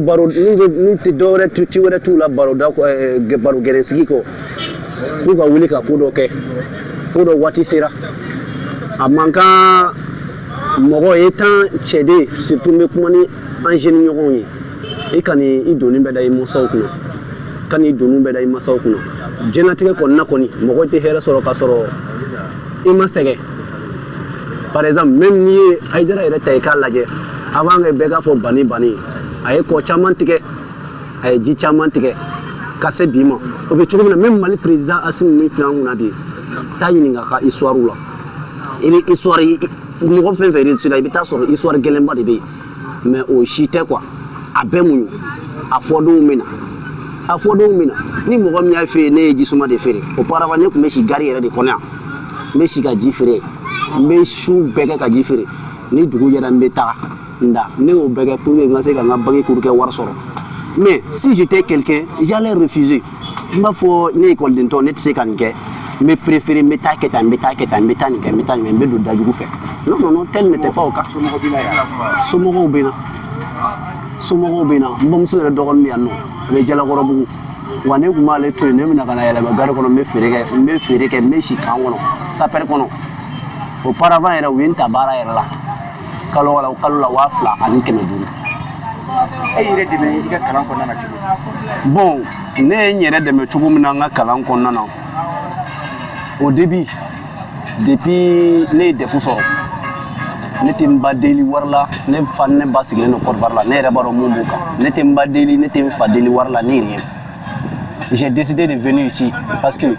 dɔwɛrɛ ci wɛrɛ t'u la baro gɛrɛnsigi kɔ n'u ka wuli ka ko dɔ kɛ ko dɔ waati sera a man kan mɔgɔ ye tan cɛden surtout n bɛ kuma ni an jeune ɲɔgɔnw ye i ka i donni bɛ da i mansaw kunna ka n'i donni bɛ da i mansaw kunna diɲɛlatigɛ kɔni na kɔni mɔgɔ tɛ hɛrɛ sɔrɔ ka sɔrɔ i ma sɛgɛn par exemple même n'i ye Hayidara yɛrɛ ta i k'a lajɛ avant que bɛɛ k'a fɔ bani a ye kɔ caman tigɛ a ye ji caman tigɛ ka se bi ma o bɛ cogo min na même Mali président Assimi min filɛ an kunna bi taa ɲininka a ka histoire la i bɛ histoire mɔgɔ fɛn fɛn réussi la i bɛ taa sɔrɔ histoire gɛlɛnba de bɛ yen mais o si tɛ quoi a bɛɛ muɲu a fɔdenw bɛ na ni mɔgɔ min y'a fɛ ne ye jisuma de feere auparavant ne tun bɛ si gari yɛrɛ de kɔnɔ yan n bɛ si ka ji feere n bɛ su bɛɛ kɛ ka ji feere ni dugu jɛra n bɛ taga nda ne y'o bɛɛ kɛ pour que n ka se ka n ka bague kuru kɛ wari sɔrɔ mais si j'étais quelqu'un j'allais refuser n b'a fɔ ne école tɔ ne tɛ se ka nin kɛ n bɛ préférer n bɛ taa kɛ tan n bɛ taa nin kɛ n bɛ don dajugu fɛ non tel n'était pas au cas somɔgɔw bɛ na n bamuso yɛrɛ dɔgɔnin bɛ yan nɔ a bɛ Jalakɔrɔbugu wa ne tun b'ale to yen ne bɛna ka na yɛlɛma gari kɔnɔ n bɛ feere kɛ n bɛ si kan kɔnɔ sapɛri kɔnɔ auparavant yɛrɛ u ye n ta baara yɛrɛ la kalo la 2500. E yɛrɛ dɛmɛ i ka kalan kɔnɔna na cogo di? Bon ne ye n yɛrɛ dɛmɛ cogo min na n ka kalan kɔnɔna na au début depuis ne ye DEF sɔrɔ ne tɛ n ba deli wari la ne fa ni ne ba sigilen don Côte d'Ivoire la ne yɛrɛ b'a dɔn mun b'u kan ne tɛ n ba deli ne tɛ n fa deli wari la ni rien. J'ai décidé de venir ici parce que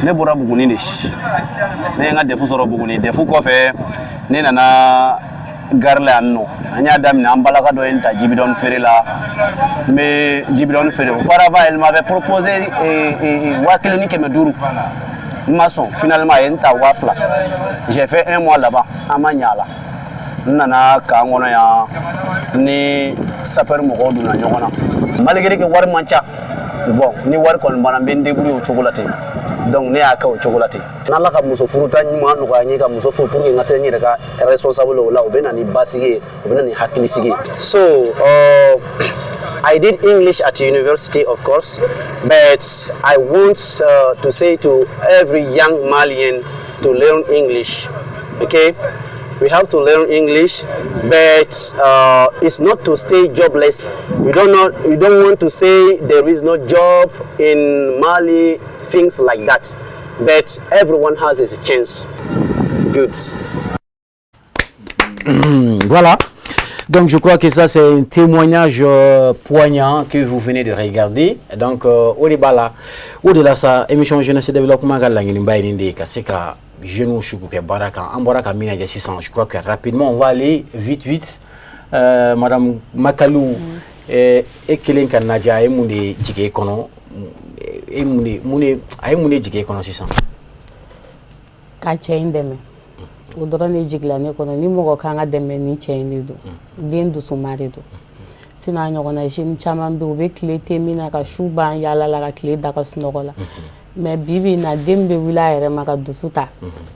ne bɔra Buguni de ne ye n ka DEF sɔrɔ Buguni DEF kɔfɛ ne nana gare la yan nɔ an y'a daminɛ an balaka dɔ ye n ta jibidɔni feere la n bɛ jibidɔni feere auparavant elle m'avait proposé 1500 n ma sɔn finalement a ye n ta 2000 j'ai fait 1 mois là-bas an ma ɲɛ a la n nana k'an kɔnɔ yan ni sapeur mɔgɔw donna ɲɔgɔn na malgré que wari man ca bon ni wari kɔni banna n bɛ n débrouiller o cogo la ten donc ne y'a kɛ o cogo la ten n'Ala ka muso furuta ɲuman nɔgɔya n ye ka muso furu pour que n ka se n yɛrɛ ka responsable o la o bɛ na ni basigi ye o bɛ na ni hakilisigi ye. So I did English at university, of course, but I want to say to every young Malian to learn English. Okay, we have to learn English, but it's not to stay jobless. You don't want to say there is no job in Mali, things like that. But everyone has his chance. Good. Voilà. Donc je crois que ça c'est un témoignage poignant que vous venez de regarder. Donc au-delà ça, émission Jeunesse et Développement je crois que rapidement on va aller vite. Madame Makalou et Kelen Kanadia et Moune Djike Kono et Moune Djike Kono 600. Kache indeme. O dɔrɔn de jigila ne kɔnɔ ni mɔgɔ kan ka dɛmɛ ni cɛ in de don den dusuma de don sinon a ɲɔgɔnna jeune caman bɛ u bɛ tile tɛ min na ka su ban yaala la ka tile da ka sunɔgɔ la mais bi bi in na den bɛ wuli a yɛrɛ ma ka dusu ta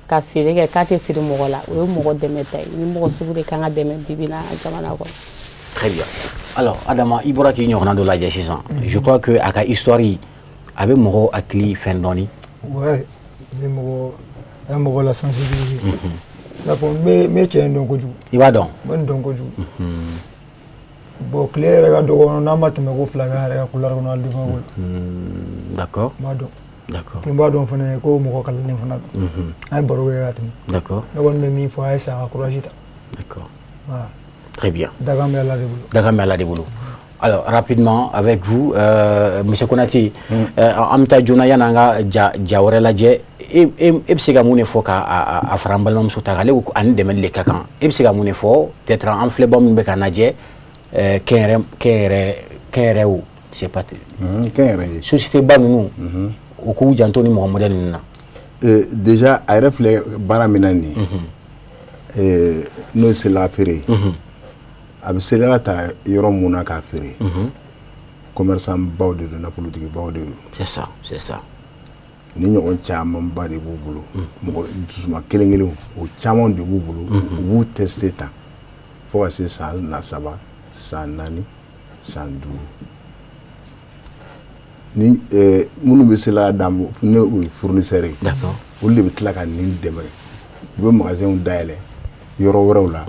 ka feere kɛ k'a tɛ siri mɔgɔ la o ye mɔgɔ dɛmɛ ta ye ni mɔgɔ sugu de kan ka dɛmɛ bi bi in na a jamana kɔnɔ. Très bien. Alors Adama i bɔra k'i ɲɔgɔnna dɔ lajɛ sisan je crois que a ka histoire a bɛ mɔgɔw hakili fɛn dɔɔni. Ouais, a bɛ mɔgɔ la sensibiliser. n'a fɔ me cɛ in dɔn kojugu i b'a dɔn n bɛ nin dɔn kojugu bon tile yɛrɛ ka dɔgɔ kɔnɔ n'a ma tɛmɛ ko 2 kɛ an yɛrɛ ka couloir kɔnɔ hali devant ko la d'accord n b'a dɔn d'accord n b'a dɔn fana ko mɔgɔ kalannen fana don an ye baro kɛ ka tɛmɛ d'accord ne kɔni bɛ min fɔ a ye sa a ka courage ta d'accord voilà très bien daga bɛ Ala de bolo daga bɛ Ala de bolo alors rapidement avec vous monsieur Konate an bɛ taa joona yan'an ka ja wɛrɛ lajɛ e bɛ se ka mun de fɔ k'a fara an balimamuso ta kan ale ko ani dɛmɛli de ka kan e bɛ se ka mun de fɔ peut-être an filɛbaa minnu bɛ k'an lajɛ kɛnyɛrɛyew c'est pas kɛnyɛrɛye société ba ninnu u k'u janto ni mɔgɔ modèle ninnu na déjà a yɛrɛ filɛ baara min na nin n'o ye selilaga feere ye a bɛ selilaga ta yɔrɔ mun na k'a feere commerçant baw de don nafolotigi baw de don c'est ça ni ɲɔgɔn camanba de b'u bolo mɔgɔ dusuma kelen kelen o caman de b'u bolo u b'u tester tan fo ka se san 3 san 4 san 5 ni minnu bɛ selilaga d'a ma ne o ye fournisseur ye olu de bɛ tila ka nin dɛmɛ u bɛ magasinw dayɛlɛ yɔrɔ wɛrɛw la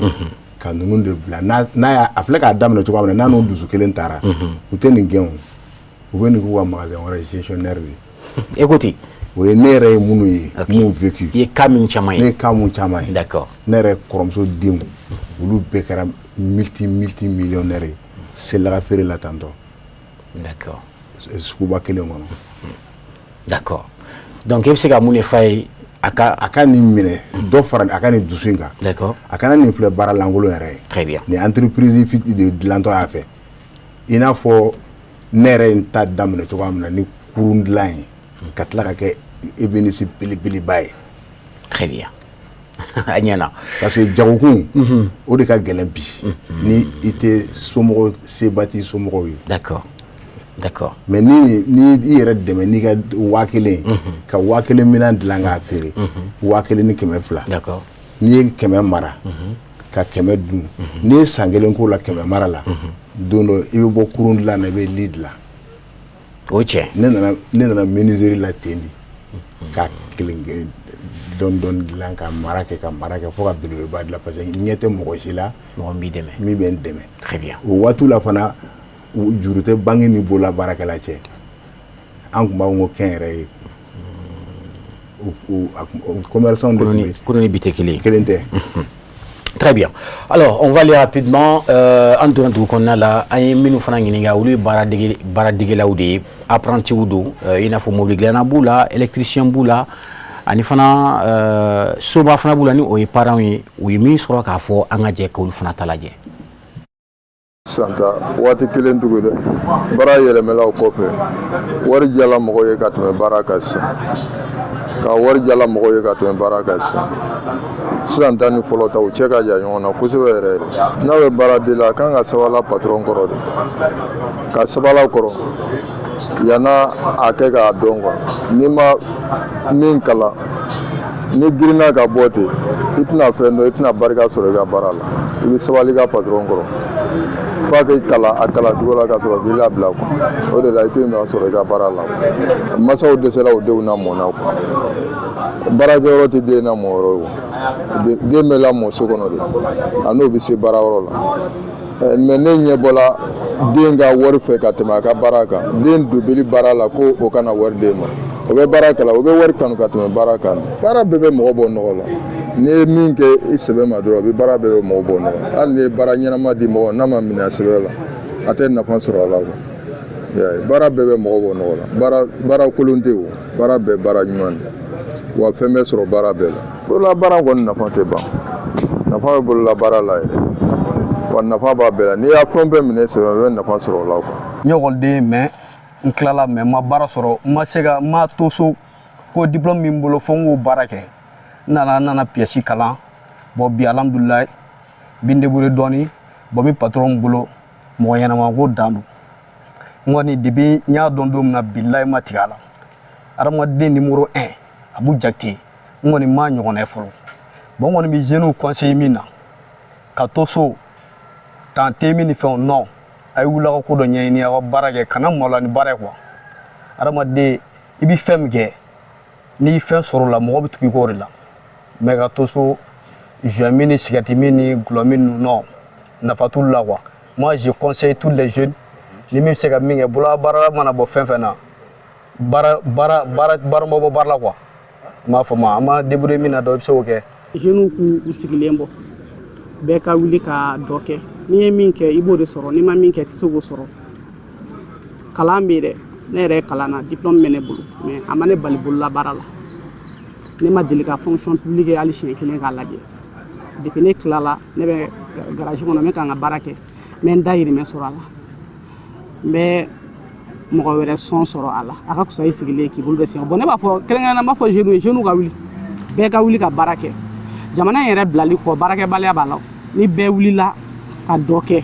ka ninnu de bila n'a y'a a filɛ k'a daminɛ cogoya min na n'a n'o dusu kelen taara u tɛ nin gɛn u bɛ nin k'u ka magasin wɛrɛ gestionnaire de écoutez o ye ne yɛrɛ ye minnu ye minnu vécu i ye cas minnu caman ye ne ye cas minnu caman ye d'accord ne yɛrɛ kɔrɔmuso denw olu bɛɛ kɛra multi millionnaire ye selilaga feere la tantɔ d'accord suguba kelen kɔnɔ d'accord donc e bɛ se ka mun de f'a ye a ka nin minɛ dɔ fara a ka nin dusu in kan d'accord a kana nin filɛ baara lankolon yɛrɛ ye très bien ni entreprise de dilantɔ y'a fɛ i n'a fɔ ne yɛrɛ ye n ta daminɛ cogoya min na ni kurun dilan ye ka tila ka kɛ ébéniste belebeleba ye très bien a ɲɛna parce que jagokun o de ka gɛlɛn bi ni i tɛ somɔgɔ seba t'i somɔgɔw ye d'accord mais ni i yɛrɛ dɛmɛ n'i ka 1000 ka 1000 minan dilan k'a feere 1000 ni 200 d'accord n'i ye 100 mara ka 100 dun n'i ye san kelen k'o la 100 mara la don dɔ i bɛ bɔ kurun dilan na i bɛ li dilan o tiɲɛ ne nana menuiserie la ten de ka kelen dɔɔni dilan ka mara kɛ fo ka belebeleba dilan parce que ɲɛ tɛ mɔgɔ si la mɔgɔ min b'i dɛmɛ min bɛ n dɛmɛ très bien o waati la fana juru tɛ banque ni bolola baarakɛla cɛ an tun b'a fɔ ko kɛnyɛrɛye commerçant de kolo ni bi tɛ kelen tɛ. Très bien. Alors, on va aller rapidement. En donnant du qu'on a là, un minute fana ɲininka olu ye baaradegelaw de ye apprentis don i n'a fɔ mobili dilanna b'u la électricien b'u la ani fana soba fana b'u la ni o ye parents ye u ye min sɔrɔ k'a fɔ an ka jɛ k'olu fana ta lajɛ. Santa waati kelen tugu dɛ baara yɛlɛmɛla o kɔfɛ wari jala mɔgɔw ye ka tɛmɛ baara kan sisan ka wari jala mɔgɔw ye ka tɛmɛ baara kan sisan ta ni fɔlɔ ta u cɛ ka jan ɲɔgɔn na kosɛbɛ yɛrɛ yɛrɛ n'a bɛ baara di la a kan ka sabala patron kɔrɔ de ka sabala kɔrɔ yan'a a kɛ k'a dɔn quoi n'i ma min kalan ni girinna ka bɔ ten i tɛna fɛn dɔn i tɛna barika sɔrɔ i ka baara la i bɛ sabali i ka patron kɔrɔ f'a k'i kalan a kalancogo la ka sɔrɔ k'i labila quoi o de la i tɛ nɔ sɔrɔ i ka baara la quoi masaw dɛsɛra u denw na mɔnna quoi baarakɛyɔrɔ tɛ den na mɔyɔrɔ ye den bɛ lamɔ so kɔnɔ de a n'o bɛ se baarayɔrɔ la mais ne ɲɛ bɔla den ka wari fɛ ka tɛmɛ a ka baara kan den dobili baara la ko o kana wari d'e ma o bɛ baara kalan o bɛ wari kanu ka tɛmɛ baara kan baara bɛɛ bɛ mɔgɔ bɔ nɔgɔ la n'i ye min kɛ i sɛbɛ ma dɔrɔn o bɛ baara bɛɛ bɛ mɔgɔ bɔ nɔgɔ la hali n'i ye baara ɲɛnama di mɔgɔ n'a ma minɛ a sɛbɛ la a tɛ nafa sɔrɔ a la quoi baara bɛɛ bɛ mɔgɔ bɔ nɔgɔ la baara kolon tɛ o baara bɛɛ baara ɲuman de wa fɛn bɛ sɔrɔ baara bɛɛ la bolola baara kɔni nafa tɛ ban nafa bɛ bolola baara la yɛrɛ wa nafa b'a bɛɛ la n'i y'a fɛn bɛɛ minɛ sɛbɛn i bɛ nafa sɔrɔ o la quoi. n ye ekɔliden mɛ n tilala mɛ n ma baara sɔrɔ n ma se ka n ma to so ko diplôme min bolo fo n k'o baara kɛ n nana pièce kalan bon bi alhamdulilayi n bɛ n débrouiller dɔɔni bon n bɛ patron min bolo mɔgɔ ɲɛnama ko dan don n kɔni depuis n y'a dɔn don min na bilayi ma tigɛ a la adamaden numéro 1 Abou Jakite n kɔni m'a ɲɔgɔnna ye fɔlɔ bon n kɔni bɛ jeunes conseiller min na ka to so tan tɛ min ni fɛnw non a ye wuli a ka ko dɔ ɲɛɲini a ka baara kɛ kana maloya ni baara ye quoi adamaden i bɛ fɛn min kɛ n'i ye fɛn sɔrɔ o la mɔgɔ bɛ tugu i kɔ o de la mais ka to so Joamini, Sigatimini, Glomine, non. Nafatou la quoi. Moi, je conseille tous les jeunes. Les mêmes c'est que bola bara mana bo fen fena. Bara mo bara la quoi. Ma fama ama débrouiller mina do so ke. Jeunes ku sigilembo. Be ka wuli ka doke. Ni ye min kɛ i b'o de sɔrɔ ni ma min kɛ i tɛ se k'o sɔrɔ. Kalan bɛ dɛ ne yɛrɛ kalan na diplôme bɛ ne bolo mais a ma ne bali bolola baara la. Ne ma deli ka fonction publique hali siɲɛ kelen k'a lajɛ. Depuis ne tilala ne bɛ garage kɔnɔ ne kan ka baara kɛ mais n dayirimɛ sɔrɔ a la. N bɛ mɔgɔ wɛrɛ sɔn sɔrɔ a la a ka kusa i sigilen k'i bolo bɛ sen bon ne b'a fɔ kɛrɛnkɛrɛnnenya n b'a fɔ jeunes ka wuli bɛɛ ka wuli ka baara kɛ jamana in yɛrɛ bilali kɔ baarakɛbaliya b'a la ni bɛɛ wulila ka dɔ kɛ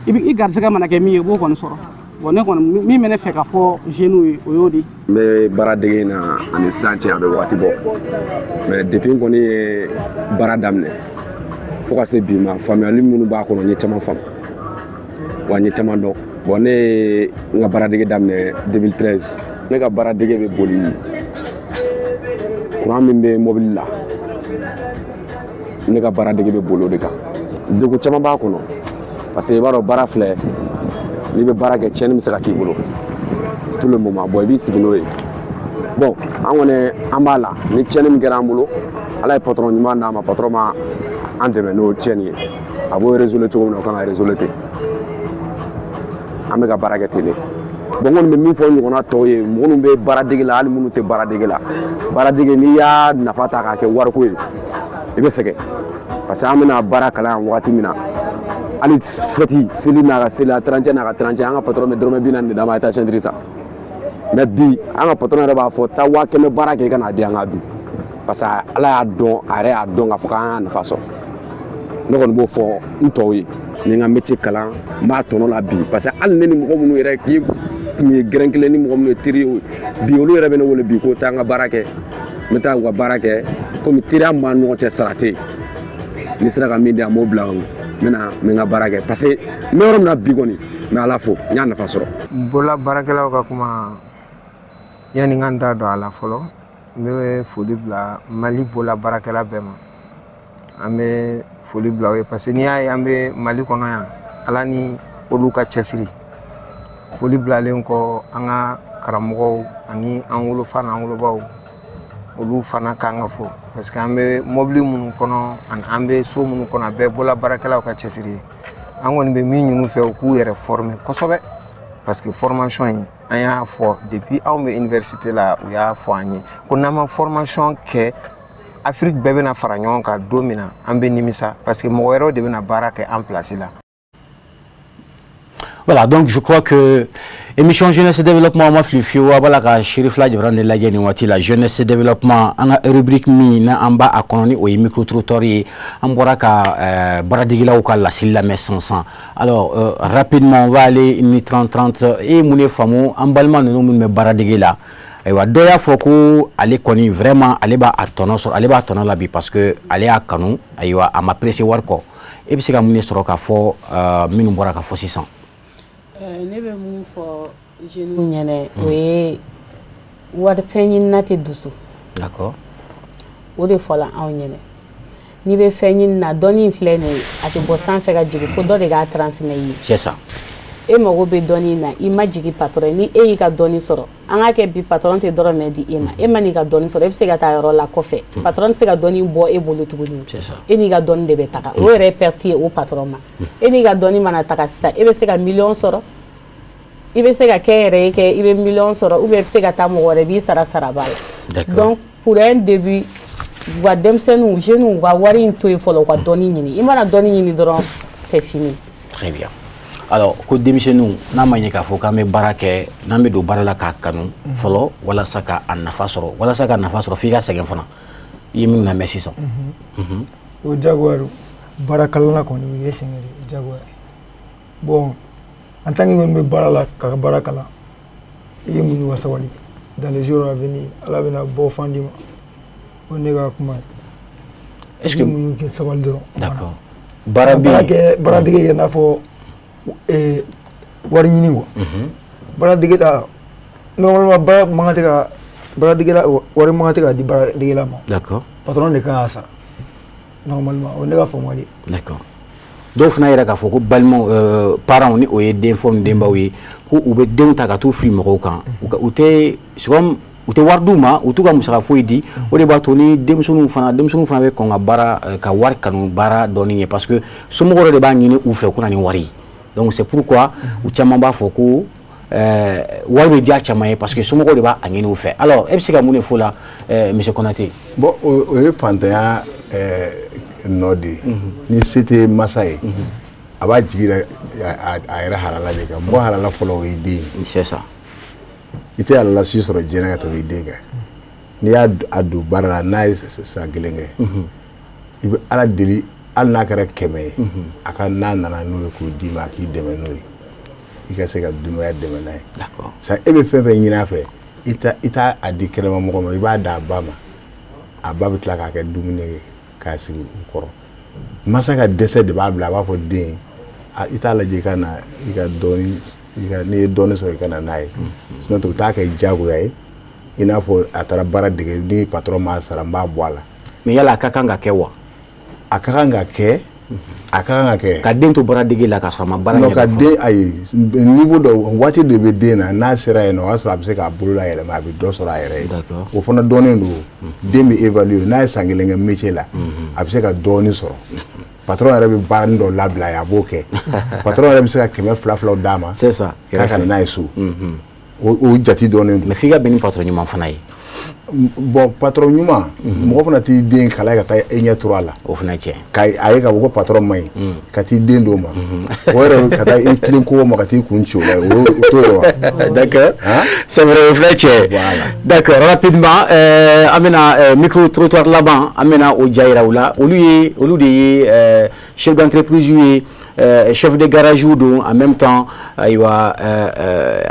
i garisɛgɛ mana kɛ min ye i b'o kɔni sɔrɔ bon ne kɔni min bɛ ne fɛ ka fɔ jeunes ye o y'o de. N bɛ baara dege in na ani sisan cɛ a bɛ waati bɔ mais depuis n kɔni ye baara daminɛ fo ka se bi ma faamuyali minnu b'a kɔnɔ n ye caman faamu wa n ye caman dɔn bon ne ye n ka baara dege daminɛ 2013 ne ka baara dege bɛ boli courant min bɛ mobili la ne ka baara dege bɛ boli o de kan degun caman b'a kɔnɔ parce que i b'a dɔn baara filɛ n'i bɛ baara kɛ tiɲɛni bɛ se ka k'i bolo tout le moment bon i b'i sigi n'o ye bon an kɔni an b'a la ni tiɲɛni min kɛra an bolo ala ye patron ɲuman d'an ma patron ma an dɛmɛ n'o tiɲɛni ye a b'o résoudre cogo min na o kan ka résoudre ten an bɛ ka baara kɛ ten de bon n kɔni bɛ min fɔ n ɲɔgɔnna tɔw ye mɔgɔ minnu bɛ baara dege la hali minnu tɛ baara dege la baara dege n'i y'a nafa ta k'a kɛ wariko ye i bɛ sɛgɛn parce que an bɛna baara kalan yan wagati min na hali fɛti seli n'a ka seli a 31 n'a ka 31 an ka patron bɛ dɔrɔmɛ 40 de d'a ma a ye taa cɛntiri san mais bi an ka patron yɛrɛ b'a fɔ taa 500 baara kɛ i ka n'a di an ka dun parce que ala y'a dɔn a yɛrɛ y'a dɔn k'a fɔ k'an y'a nafa sɔrɔ ne kɔni b'o fɔ n tɔw ye ni n ka métier kalan n b'a tɔnɔ la bi parce que hali ne ni mɔgɔ minnu yɛrɛ k'i kun ye gɛrɛn kelen ni mɔgɔ minnu ye teri ye bi olu yɛrɛ bɛ ne wele bi ko taa n ka baara kɛ n bɛ taa u ka baara kɛ komi teriya min b'an ni ɲɔgɔn cɛ sara tɛ yen ni sera ka min di an b'o bila n bɛ na n bɛ n ka baara kɛ parce que n bɛ yɔrɔ min na bi kɔni n bɛ ala fo n y'a nafa sɔrɔ. Bolola baarakɛlaw ka kuma yanni n ka n da don a la fɔlɔ n bɛ foli bila Mali bolola baarakɛla bɛɛ ma an bɛ foli bila o ye parce que n'i y'a ye an bɛ Mali kɔnɔ yan ala ni olu ka cɛsiri foli bilalen kɔ an ka karamɔgɔw ani an wolofa n'an wolobaw olu fana kan ka fɔ parce que an bɛ mobili minnu kɔnɔ ani an bɛ so minnu kɔnɔ a bɛɛ bolola baarakɛlaw ka cɛsiri ye an kɔni bɛ min ɲini u fɛ u k'u yɛrɛ former kosɛbɛ parce que formation in an y'a fɔ depuis anw bɛ université la u y'a fɔ an ye ko n'an ma formation kɛ Afrique bɛɛ bɛna fara ɲɔgɔn kan don min na an bɛ nimisa parce que mɔgɔ wɛrɛw de bɛna baara kɛ en place la. Voilà, donc je crois que émission jeunesse et développement ma flifi wa bala ka shirifla jabran de lajɛ ni waati la jeunesse et développement an ka rubrique min na an b'a a kɔnɔ ni o ye micro trottoir ye an bɔra ka baaradigilaw ka laseli lamɛn sansan alors rapidement on va aller ni 30 e mun ye faamu an balima ninnu minnu bɛ baaradege la ayiwa dɔ y'a fɔ ko ale kɔni vraiment ale b'a tɔnɔ sɔrɔ ale b'a tɔnɔ la bi parce que ale y'a kanu ayiwa a ma pressé wari kɔ e bɛ se ka mun de sɔrɔ k'a fɔ minnu bɔra ka fɔ sisan. Ne bɛ mun fɔ jeunes ɲɛna o ye wari fɛn ɲinina tɛ dusu. D'accord. O de fɔla anw ɲɛna n'i bɛ fɛn ɲini na dɔnni in filɛ nin ye a tɛ bɔ sanfɛ ka jigin fo dɔ de k'a transmet i ye. C'est ça. E mago bɛ dɔnni na i ma jigin patron ni e y'i ka dɔnni sɔrɔ an k'a kɛ bi patron tɛ dɔrɔmɛ di e ma e ma n'i ka dɔnni sɔrɔ e bɛ se ka taa yɔrɔ la kɔfɛ patron tɛ se ka dɔnni bɔ e bolo tuguni e n'i ka dɔnni de bɛ taga o yɛrɛ ye perte ye o patron ma e n'i ka dɔnni mana taga sisan e bɛ se ka miliyɔn sɔrɔ i bɛ se ka kɛ yɛrɛ ye kɛ i bɛ miliyɔn sɔrɔ ou bien i bɛ se ka taa mɔgɔ wɛrɛ b'i sara saraba la donc pour un début u ka denmisɛnninw jeunes u ka wari in to yen fɔlɔ u ka dɔnni ɲini i mana dɔnni ɲini dɔrɔn c'est fini. Très bien. Alors ko denmisɛnninw n'a ma ɲɛ k'a fɔ k'an bɛ baara kɛ n'an bɛ don baara la k'a kanu fɔlɔ walasa ka a nafa sɔrɔ walasa ka nafa sɔrɔ f'i ka sɛgɛn fana i ye min lamɛn sisan. O jagoya don baara kalan na kɔni i bɛ sɛgɛn de jagoya bon en tant que kɔni bɛ baara la ka baara kalan i ye muɲu ka sabali dans les jours à venir ala bɛna bɔ fan di ma o ne ka kuma ye. Est-ce que muɲu kɛ sabali dɔrɔn. D'accord. Baara dege kɛ i n'a fɔ wari ɲini quoi. Baara dege ta normalement baara man kan tɛ ka baara dege la wari man kan tɛ ka di baara dege la ma. D'accord. Patron de kan k'a sara normalement on ne va pas moi d'accord donc fana yɛrɛ k'a fɔ ko balima parents ni o ye denfaw ni denbaw ye ko u bɛ denw ta ka t'u fili mɔgɔw kan u tɛ u tɛ wari d'u ma u t'u ka musaka foyi di o de b'a to ni denmisɛnninw fana bɛ kɔn ka baara ka wari kanu baara dɔɔni ye parce que somɔgɔw de b'a ɲini u fɛ ko na ni wari donc c'est pourquoi u caman b'a fɔ ko wari bɛ diya caman ye parce que somɔgɔw de b'a ɲini u fɛ alors e bɛ se ka mun de fɔ la monsieur Konate bon o ye fantanya nɔ de ye ni se tɛ masa ye a b'a jigi a yɛrɛ halala de kan mɔgɔ halala fɔlɔ o ye den ye c'est ça i tɛ halala si sɔrɔ diɲɛ ka tɛmɛ i den kan n'i y'a don baara la n'a ye san kelen kɛ i bɛ ala deli hali n'a kɛra 100 ye a ka n'a nana n'o ye k'o d'i ma k'i dɛmɛ n'o ye i ka se ka dunbaya dɛmɛ n'a ye sa e bɛ fɛn fɛn ɲini a fɛ i t'a a di kɛnɛma mɔgɔ ma i b'a d'a ba ma a ba bɛ tila k'a kɛ dumuni ye k'a sigi u kɔrɔ masa ka dɛsɛ de b'a bila a b'a fɔ den i t'a lajɛ i ka na i ka dɔɔni n'i ye dɔɔni sɔrɔ i ka na n'a ye sinon u t'a kɛ jagoya ye i n'a fɔ a taara baara dege ni patron m'a sara n b'a bɔ a la mais yala a ka kan ka kɛ wa a ka kan ka kɛ ka den to baara dege la ka sɔrɔ a ma baara ɲɛdɔn ka den ayi niveau dɔ waati de bɛ den na n'a sera yen nɔ o y'a sɔrɔ a bɛ se k'a bolo la yɛlɛma a bɛ dɔ sɔrɔ a yɛrɛ ye o fana dɔɔnin don den bɛ évaluer n'a ye san 1 kɛ métier la a bɛ se ka dɔɔnin sɔrɔ patron yɛrɛ bɛ baara dɔ labila a b'o kɛ patron yɛrɛ bɛ se ka 200 d'a ma c'est ça k'a ka na n'a ye so o jati dɔɔnin don mais f'i ka bɛn ni patron ɲuman fana ye bon patron ɲuman mɔgɔ fana t'i den kala ka taa e ɲɛ turu a la o fana cɛ a ye ka fɔ ko patron man ɲi ka t'i den d'o ma o yɛrɛ ka taa i tilen kogo ma ka t'i kun ci o la o t'o ye wa d'accord c'est vrai o fana cɛ d'accord rapidement an bɛna micro trottoir laban an bɛna o ja yira u la olu de ye chef d'entreprise ye chef de garage don en même temps ayiwa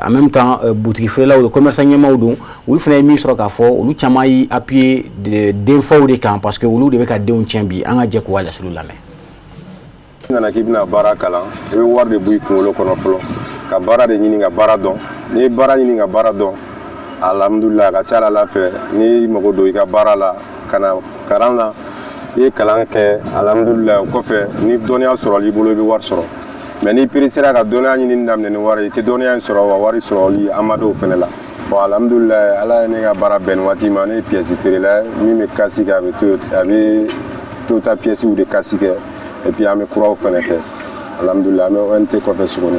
en même temps boutique feerelaw don commerçant ɲɛmaw don olu fana ye min sɔrɔ k'a fɔ olu caman yi appuyer denfaw de kan parce que olu de bɛ ka denw tiɲɛ bi an ka jɛ k'u laseliw lamɛn. I nana k'i bɛna baara kalan i bɛ wari de bɔ i kunkolo kɔnɔ fɔlɔ ka baara de ɲini ka baara dɔn n'i ye baara ɲini ka baara dɔn alhamdulilayi a ka ca ala fɛ n'i mago don i ka baara la ka na kalan na i ye kalan kɛ alhamdulilayi o kɔfɛ ni dɔnniya sɔrɔli bolo i bɛ wari sɔrɔ mais n'i peresera ka dɔnniya ɲini daminɛ ni wari i tɛ dɔnniya in sɔrɔ wa wari sɔrɔli an ma dɔw fɛnɛ la bon alhamdulilayi ala ye ne ka baara bɛn waati ma ne ye pièce feerela min bɛ kasi kɛ a bɛ to ta pièces de kasi kɛ et puis an bɛ kuraw fɛnɛ kɛ alhamdulilayi an bɛ ONT kɔfɛ Suguni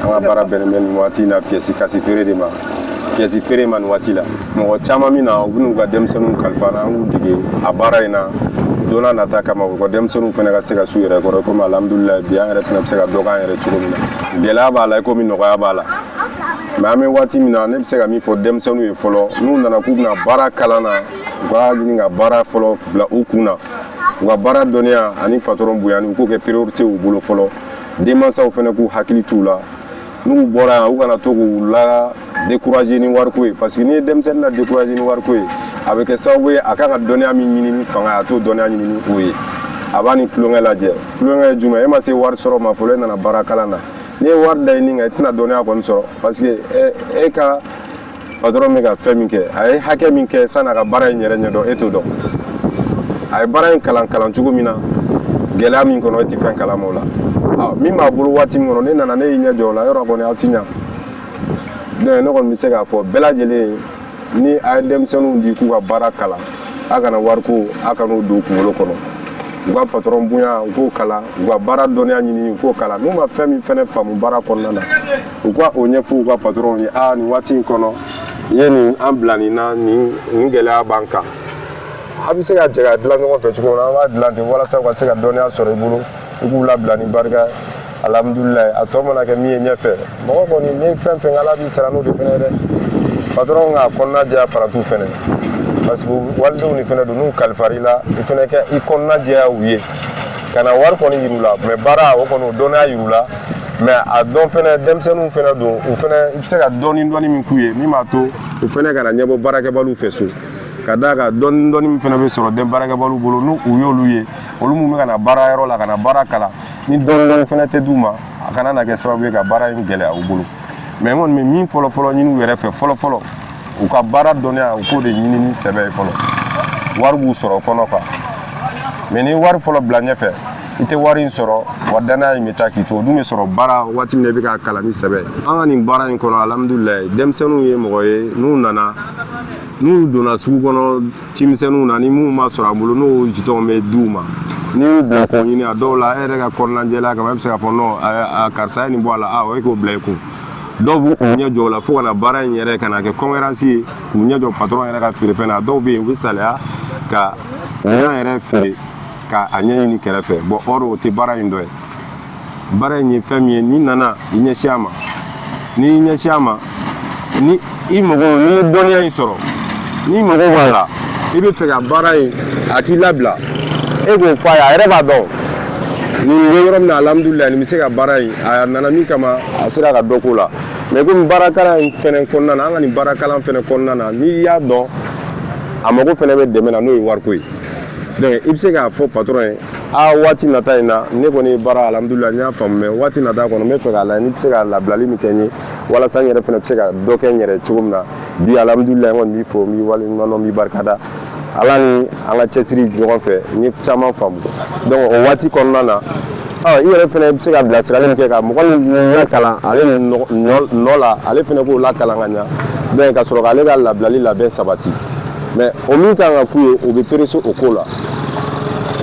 an ka baara bɛnnen bɛ nin waati in na pièce kasi feere de ma pièce feere ma nin waati la mɔgɔ caman min na u bɛ n'u ka denmisɛnninw kalifa n na an k'u dege a baara in na don n'a nata kama u ka denmisɛnninw fɛnɛ ka se ka s'u yɛrɛ kɔrɔ komi alhamdulilayi bi an yɛrɛ fɛnɛ bɛ se ka dɔ k'an yɛrɛ cogo min na gɛlɛya b'a la komi nɔgɔya b'a la mais an bɛ waati min na ne bɛ se ka min fɔ denmisɛnninw ye fɔlɔ n'u nana k'u bɛna baara kalan na u ka ɲini ka baara fɔlɔ bila u kun na u ka baara dɔnniya ani patron bonyani u k'o kɛ priorité u bolo fɔlɔ denmansaw fɛnɛ k'u hakili t'u la n'u bɔra yan u kana to k'u la décourager ni wariko ye parce que n'i ye denmisɛnnin la décourager ni wariko ye a bɛ kɛ sababu ye a kan ka dɔnniya min ɲini ni fanga ye a t'o dɔnniya ɲini ni o ye a b'a ni tulonkɛ lajɛ tulonkɛ ye jumɛn e ma se wari sɔrɔ ma fɔlɔ e nana baara kalan na n'i ye wari da i ni kan i tɛna dɔnniya kɔni sɔrɔ parce que e ka patron bɛ ka fɛn min kɛ a ye hakɛ min kɛ san'a ka baara in yɛrɛ ɲɛdɔn e t'o dɔn a ye baara in kalan cogo min na gɛlɛya min kɔnɔ e tɛ fɛn kalama o la min b'a bolo waati min kɔnɔ ne nana ne y'i ɲɛ jɔ o la yɔrɔ kɔni aw ti ɲa donc ne kɔni bɛ se k'a fɔ bɛɛ lajɛlen ni a ye denmisɛnninw di k'u ka baara kalan a kana wariko a kan'o don kunkolo kɔnɔ u ka patron bonya u k'o kalan u ka baara dɔnniya ɲini u k'o kalan n'u ma fɛn min fɛnɛ faamu baara kɔnɔna na u ka o ɲɛfɔ u ka patron ye nin waati in kɔnɔ i ye nin an bila nin na nin gɛlɛya b'an kan a bɛ se ka jɛ ka dilan ɲɔgɔn fɛ cogo min na an b'a dilan ten walasa u ka se ka dɔnniya sɔrɔ i bolo i k'u labila ni barika alhamdulilayi a tɔ mana kɛ min ye ɲɛfɛ mɔgɔ kɔni ni fɛn fɛn ala b'i sara n'o de fɛnɛ dɛ patron k'a kɔnɔna jɛya parantu fɛnɛ parce que walidenw ni fɛnɛ don n'u kalifar'i la i fɛnɛ kɛ i kɔnɔna jɛya u ye ka na wari kɔni yir'u la mais baara o kɔni o dɔnniya yir'u la mais a dɔn fɛnɛ denmisɛnninw fɛnɛ don u fɛnɛ i bɛ se ka dɔɔni min k'u ye min b'a to u fɛnɛ kana ɲɛbɔ baarakɛbaliw fɛ so ka d'a kan dɔɔni min fɛnɛ bɛ sɔrɔ den baarakɛbaliw bolo n'u y'olu ye olu mun bɛ ka na baara yɔrɔ la ka na baara kalan ni dɔɔni fɛnɛ tɛ d'u ma a kana na kɛ sababu ye ka baara in gɛlɛya u bolo mais n kɔni bɛ min fɔlɔ ɲini u yɛrɛ fɛ fɔlɔ u ka baara dɔnniya u k'o de ɲini ni sɛbɛ ye fɔlɔ wari b'u sɔrɔ kɔnɔ quoi mais ni wari fɔlɔ bila ɲɛfɛ I tɛ wari in sɔrɔ wa danaya in bɛ taa k'i to o dun bɛ sɔrɔ baara waati min na I bɛ ka kalan ni sɛbɛ an ka nin baara in kɔnɔ alhamdulilayi denmisɛnninw ye mɔgɔ ye n'u donna sugu kɔnɔ cimisɛnninw na ni mun ma sɔrɔ a bolo n'o jitɔn bɛ d'u ma n'i y'u bila k'o ɲini a dɔw la e yɛrɛ ka kɔnɔnajɛlenya kama e bɛ se k'a fɔ non a karisa ye nin bɔ a la o ye k'o bila I kun dɔw b'u ɲɛ jɔ o la fo ka na baara in yɛrɛ ka na kɛ concurrence ye k'u ɲɛ jɔ patron yɛrɛ ka feerefɛn na dɔw bɛ yen u bɛ saliya ka minɛn yɛrɛ feere ka a ɲɛɲini kɛrɛfɛ bon or o tɛ baara in dɔ ye baara in ye fɛn min ye n'i nana I ɲɛsin a ma n'i ɲɛsin a ma ni I mago ni dɔnniya in sɔrɔ n'i mago b'a la I bɛ fɛ ka baara in a k'i labila e k'o fɔ a ye a yɛrɛ b'a dɔn nin bɛ yɔrɔ min na alhamdulilayi nin bɛ se ka baara in a nana min kama a sera ka dɔ k'o la mais komi baarakalan in fɛnɛ kɔnɔna na an ka nin baarakalan fɛnɛ kɔnɔna na n'i y'a dɔn a mago fɛnɛ bɛ dɛmɛ na n'o ye wariko ye donc I bɛ se k'a fɔ patron ye waati nata in na ne kɔni ye baara alhamdulilayi n y'a faamu mais waati nata kɔnɔ n bɛ fɛ k'a lajɛ n'i bɛ se ka labilali min kɛ n ye walasa n yɛrɛ fɛnɛ bɛ se ka dɔ kɛ n yɛrɛ cogo min na bi alhamdulilayi n kɔni b'i fo n b'i waleɲuman dɔn n b'i barikada ala ni an ka cɛsiri ɲɔgɔn fɛ n ye caman faamu donc o waati kɔnɔna na I yɛrɛ fɛnɛ bɛ se ka bilasirali min kɛ ka mɔgɔ min lakalan ale nɔ la ale fɛnɛ k'o lakalan ka ɲa donc ka sɔrɔ k'ale ka labilali labɛn sabati mais o min kan ka k'u ye o bɛ perese o ko la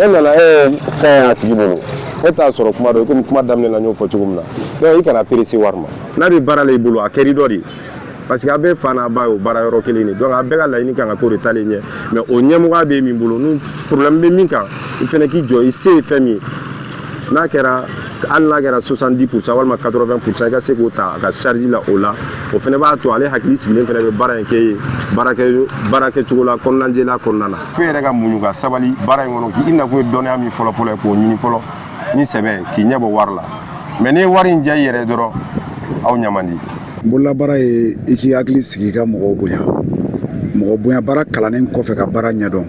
e nana e fɛn a tigi bolo e t'a sɔrɔ kuma dɔ komi kuma daminɛ la n y'o fɔ cogo min na donc I kana perese wari ma n'a bɛ baara la I bolo a kɛri dɔ de ye parce que a bɛɛ fa n'a ba ye o baara yɔrɔ kelen de donc a bɛɛ ka laɲini kan ka k'o de taalen ɲɛ mais o ɲɛmɔgɔya bɛ min bolo n'u problème bɛ min kan I fɛnɛ k'i jɔ I se ye fɛn min ye n'a kɛra hali n'a kɛra 70% walima 80% I ka se k'o ta a ka charge la o la o fɛnɛ b'a to ale hakili sigilen fɛnɛ bɛ baara in kɛ ye baara kɛcogo la kɔnɔnajɛlenya kɔnɔna na fo yɛrɛ ka muɲu ka sabali baara in kɔnɔ k'i nakun ye dɔnniya min fɔlɔ-fɔlɔ ye k'o ɲini fɔlɔ ni sɛbɛ k'i ɲɛ bɔ wari la mais n'i ye wari in diya I yɛrɛ dɔrɔn aw ɲɛ man di bololabaara ye I k'i hakili sigi I ka mɔgɔ bonya baara kalannen kɔfɛ ka baara ɲɛdɔn